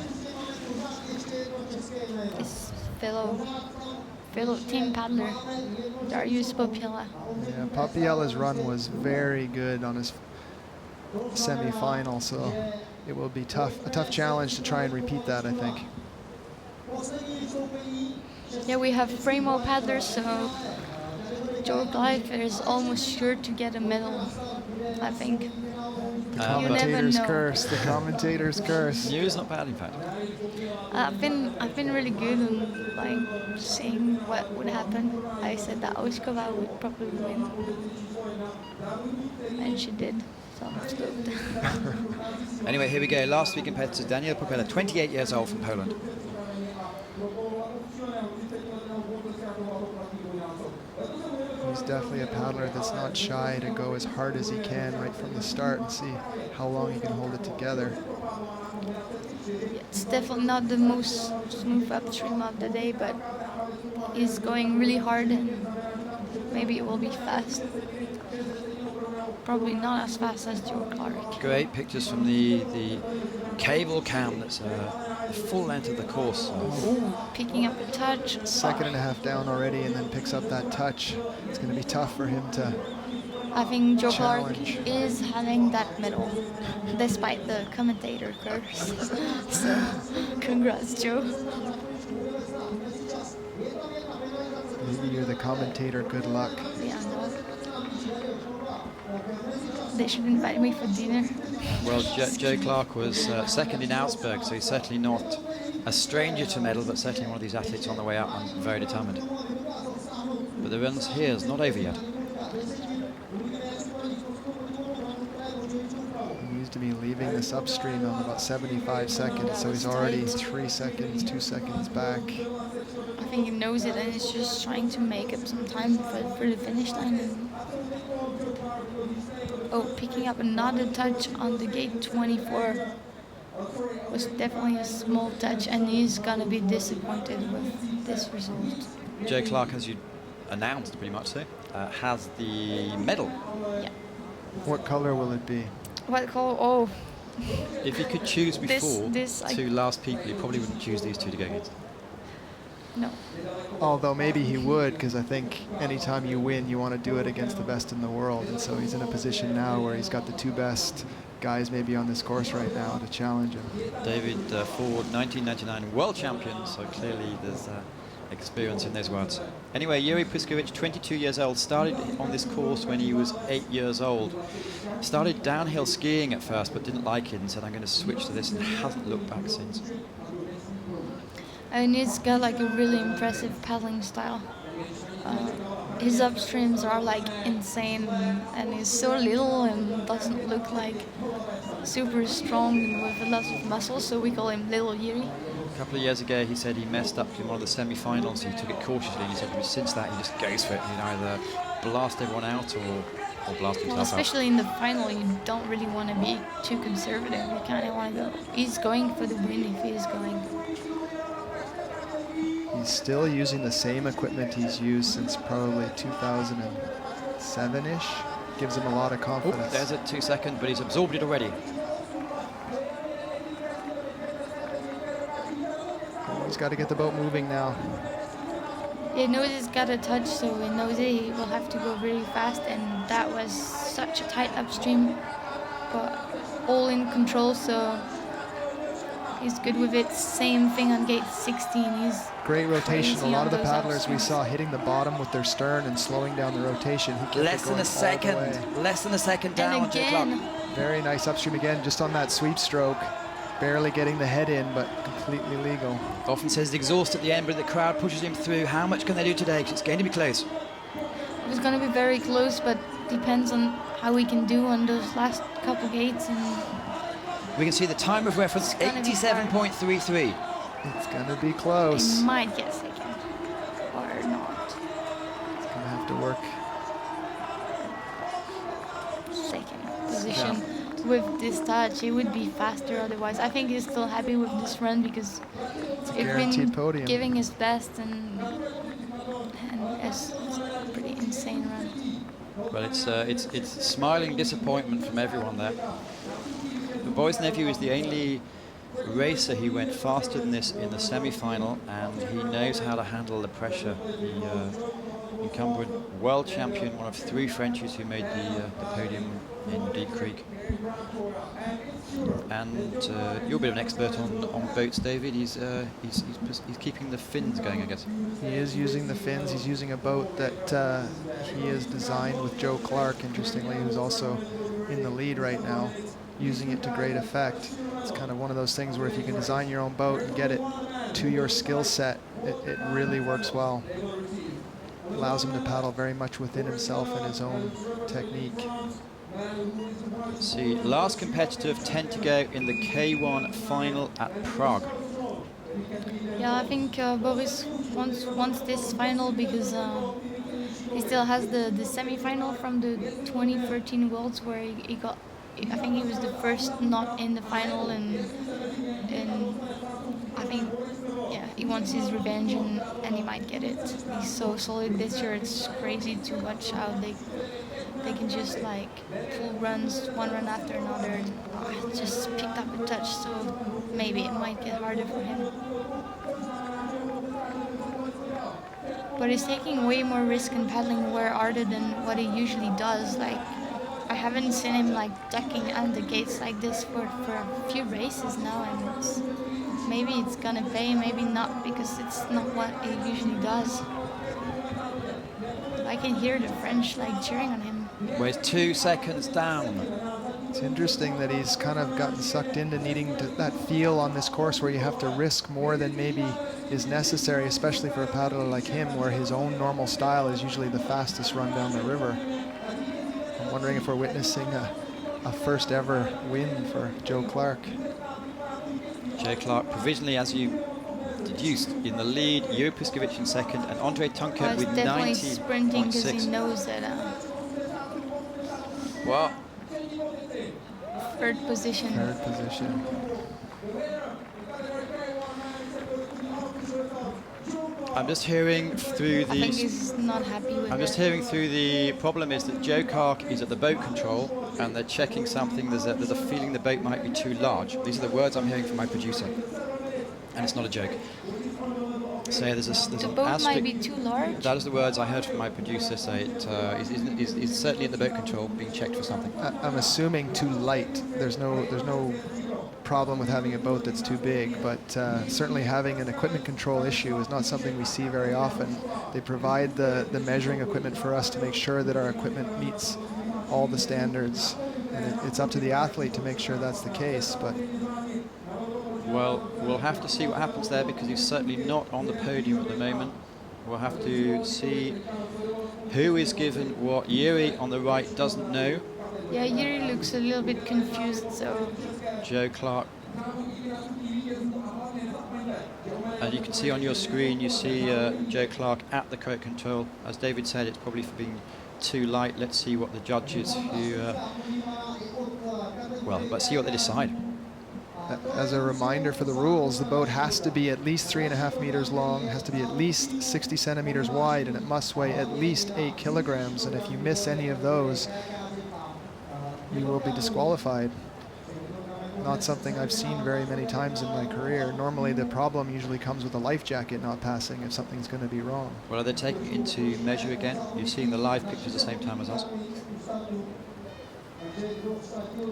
His fellow team paddler, Darius Popiela. Yeah, Popiela's run was very good on his semi-final, so it will be a tough challenge to try and repeat that, I think. Yeah, we have 3 more paddlers, so Joe Clive is almost sure to get a medal, I think. The You never commentator's know. curse. The commentator's curse. News not bad, in fact. I've been really good on like seeing what would happen. I said that Oskova would probably win, and she did. So I'm stoked. Anyway, here we go. Last week competitor Daniel Popela, 28 years old, from Poland. He's definitely a paddler that's not shy to go as hard as he can right from the start and see how long he can hold it together. It's definitely not the most smooth upstream of the day, but he's going really hard, and maybe it will be fast. Probably not as fast as Joe Clark. Great pictures from the cable cam that's the full length of the course. Picking up a touch. Second and a half down already, and then picks up that touch. It's going to be tough for him to I think Joe Clark challenge. is having that medal, despite the commentator curse. So, congrats, Joe. Maybe you're the commentator. Good luck. Yeah, no. They should invite me for dinner. Well, Joe Clark was second in Augsburg, so he's certainly not a stranger to medal, but certainly one of these athletes on the way up and very determined. But the run here is not over yet. He used to be leaving this upstream on about 75 seconds, so he's already 3 seconds, 2 seconds back. I think he knows it and is just trying to make up some time for the finish line. And picking up another touch on the gate 24 was definitely a small touch, and he's gonna be disappointed with this result. Joe Clark, as you announced pretty much so, has the medal. Yeah. What color will it be? What call? Oh, If you could choose before this, like- 2 last people, you probably wouldn't choose these 2 to go against. no. Although maybe he would, because I think anytime you win, you want to do it against the best in the world. And so he's in a position now where he's got the 2 best guys maybe on this course right now to challenge him. David Ford, 1999 world champion, so clearly there's experience in those words. Anyway, Yuri Priskovich, 22 years old, started on this course when he was 8 years old. Started downhill skiing at first, but didn't like it and said, I'm going to switch to this, and hasn't looked back since. And he's got like a really impressive paddling style. His upstreams are like insane, and he's so little and doesn't look like super strong and with lots of muscles, so we call him Little Yuri. A couple of years ago, he said he messed up in one of the semi-finals. He took it cautiously, and he said since that he just goes for it. He'd either blast everyone out or blast himself Well, especially in the final, you don't really want to be too conservative. You kind of want to go. He's going for the win if he's going. He's still using the same equipment he's used since probably 2007-ish. Gives him a lot of Oh, confidence. there's a 2 second, but he's absorbed it already. He's got to get the boat moving now. He knows he's got a touch, so he knows he will have to go really fast, and that was such a tight upstream, but all in control, so he's good with it. Same thing on gate 16. He's Great rotation. A crazy lot on of the those paddlers we upstreams. saw hitting the bottom with their stern and slowing down the rotation. He kept it Less than going a all the second. way. Less than a second down. And Joe Clark. again, Very nice upstream again, just on that sweep stroke. Barely getting the head in, but completely legal. Often says he's exhausted at the end, but the crowd pushes him through. How much can they do today? 'Cause it's going to be close. it was going to be very close, but depends on how we can do on those last couple gates. And We can see the time of reference, It's gonna be 87.33. It's going to be they close. might get second or not. It's going to have to work. Second position. with this touch, it would be faster otherwise. I think he's still happy with this run because It's a he's guaranteed been podium. giving his best, and it's a pretty insane run. Well, it's smiling disappointment from everyone there. The boy's nephew is the only racer who went faster than this in the semi-final, and he knows how to handle the pressure. The incumbent world champion, one of 3 Frenchies who made the podium in Deep Creek. And you're a bit of an expert on boats, David. He's keeping the fins going, I guess. He is using the fins. He's using a boat that he has designed with Joe Clark, interestingly, who's also in the lead right now, using it to great effect. It's kind of one of those things where if you can design your own boat and get it to your skill set, it really works well. Allows him to paddle very much within himself and his own technique. Let's see, last competitor of 10 to go in the K1 final at Prague. Yeah, I think Boris wants this final because he still has the semi-final from the 2013 Worlds where he got. I think he was the first not in the final, and I think he wants his revenge, and he might get it. He's so solid this year. It's crazy to watch how they can just like pull runs, one run after another, and just picked up a touch. So maybe it might get harder for him. But he's taking way more risk and paddling way harder than what he usually does. Like, I haven't seen him like ducking under the gates like this for a few races now, and maybe it's gonna pay, maybe not, because it's not what he usually does. I can hear the French like cheering on him. Well, he's 2 seconds down. It's interesting that he's kind of gotten sucked into needing that feel on this course where you have to risk more than maybe is necessary, especially for a paddler like him, where his own normal style is usually the fastest run down the river. I'm wondering if we're witnessing a first ever win for Joe Clark. Joe Clark provisionally, as you deduced, in the lead, Jiri Priskovic in second, and Andre Tunke with 90.6. He's definitely sprinting because he knows that Well, third position. Third position. I'm just hearing through I think the. he's not happy with I'm just it. hearing through the problem is that Joe Clark is at the boat control and they're checking something. There's a feeling the boat might be too large. These are the words I'm hearing from my producer, and it's not a joke. So there's The an boat asterisk. might be too large. That is the words I heard from my producer say it is certainly at the boat control being checked for something. I'm assuming too light. There's no problem with having a boat that's too big, but certainly having an equipment control issue is not something we see very often. They provide the measuring equipment for us to make sure that our equipment meets all the standards, and it's up to the athlete to make sure that's the case. But Well, we'll have to see what happens there because he's certainly not on the podium at the moment. We'll have to see who is given what. Jiri on the right doesn't know. Yeah, Jiri looks a little bit confused, so Joe Clark. And you can see on your screen, you see Joe Clark at the correct control. As David said, it's probably for being too light. Let's see what the judges who, well, let's see what they decide. as a reminder for the rules, the boat has to be at least 3.5 meters long, has to be at least 60 centimeters wide, and it must weigh at least 8 kilograms. And if you miss any of those, you will be disqualified. Not something I've seen very many times in my career. Normally the problem usually comes with a life jacket not passing if something's going to be wrong. Well, are they taking it into measure again? You're seeing the live pictures at the same time as us.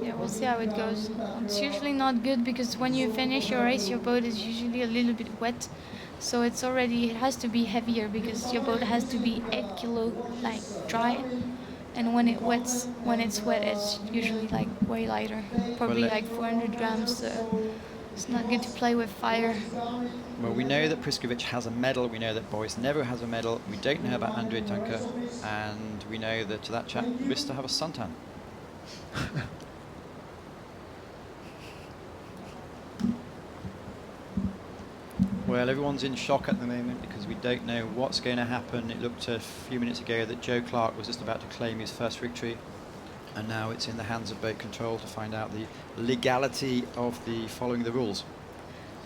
yeah, we'll see how it goes. It's usually not good because when you finish your race, your boat is usually a little bit wet. So it has to be heavier because your boat has to be 8 kilo like dry. And when it's wet, it's usually like way lighter, probably like 400 grams. So it's not good to play with fire. Well, we know that Priskovic has a medal. We know that Boris never has a medal. We don't know about Andrei Tunke, and we know that chap used to have a suntan. Well, everyone's in shock at the moment because we don't know what's going to happen. It looked a few minutes ago that Joe Clark was just about to claim his first victory. And now it's in the hands of boat control to find out the legality of the following the rules.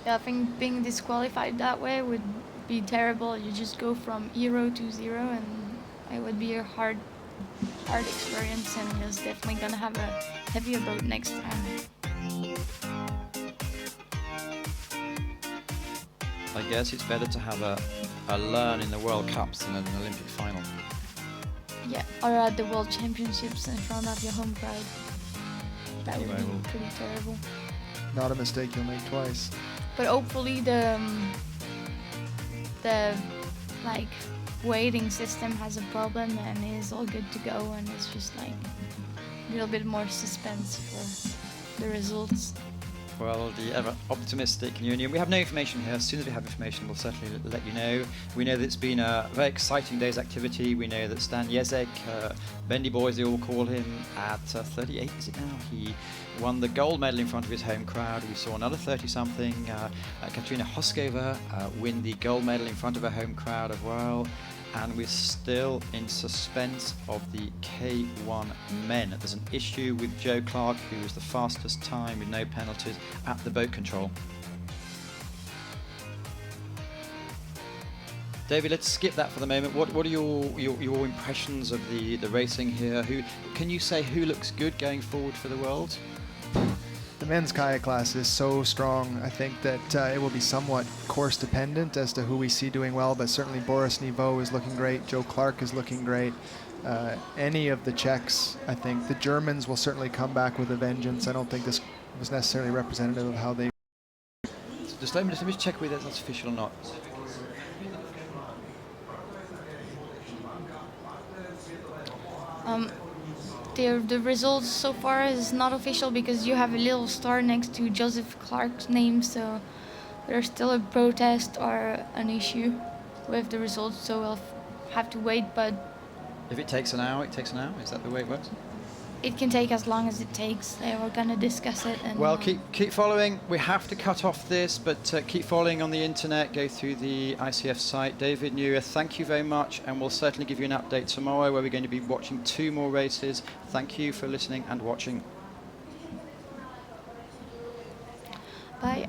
Yeah, I think being disqualified that way would be terrible. You just go from 0 to 0, and it would be a hard experience, and you're definitely gonna have a heavier boat next time. I guess it's better to have a learn in the World Cups than an Olympic final. Yeah, or at the World Championships in front of your home crowd. That Anyway, would be we'll- pretty terrible. Not a mistake you'll make twice. But hopefully the like weighting system has a problem and is all good to go, and it's just like a little bit more suspense for the results. Well, the ever optimistic Union. We have no information here. As soon as we have information, we'll certainly let you know. We know that it's been a very exciting day's activity. We know that Stan Jezek, Bendy Boy as they all call him, at 38, is it now? He won the gold medal in front of his home crowd. We saw another 30-something, Katrina Hoskova, win the gold medal in front of her home crowd as well. And we're still in suspense of the K1 men. There's an issue with Joe Clark, who was the fastest time with no penalties at the boat control. David, let's skip that for the moment. What are your impressions of the racing here? Can you say who looks good going forward for the world? The men's kayak class is so strong. I think that it will be somewhat course dependent as to who we see doing well, but certainly Boris Niveau is looking great. Joe Clark is looking great. Any of the Czechs, I think. The Germans will certainly come back with a vengeance. I don't think this was necessarily representative of how they... Just let me check whether that's official or not. The results so far is not official because you have a little star next to Joseph Clark's name, so there's still a protest or an issue with the results, so we'll have to wait. But If it takes an hour, it takes an hour. Is that the way it works? it can take as long as it takes. We're gonna discuss it. And Well, keep following. We have to cut off this, but keep following on the internet. Go through the ICF site. David Neuer, thank you very much, and we'll certainly give you an update tomorrow where we're going to be watching 2 more races. Thank you for listening and watching. Bye.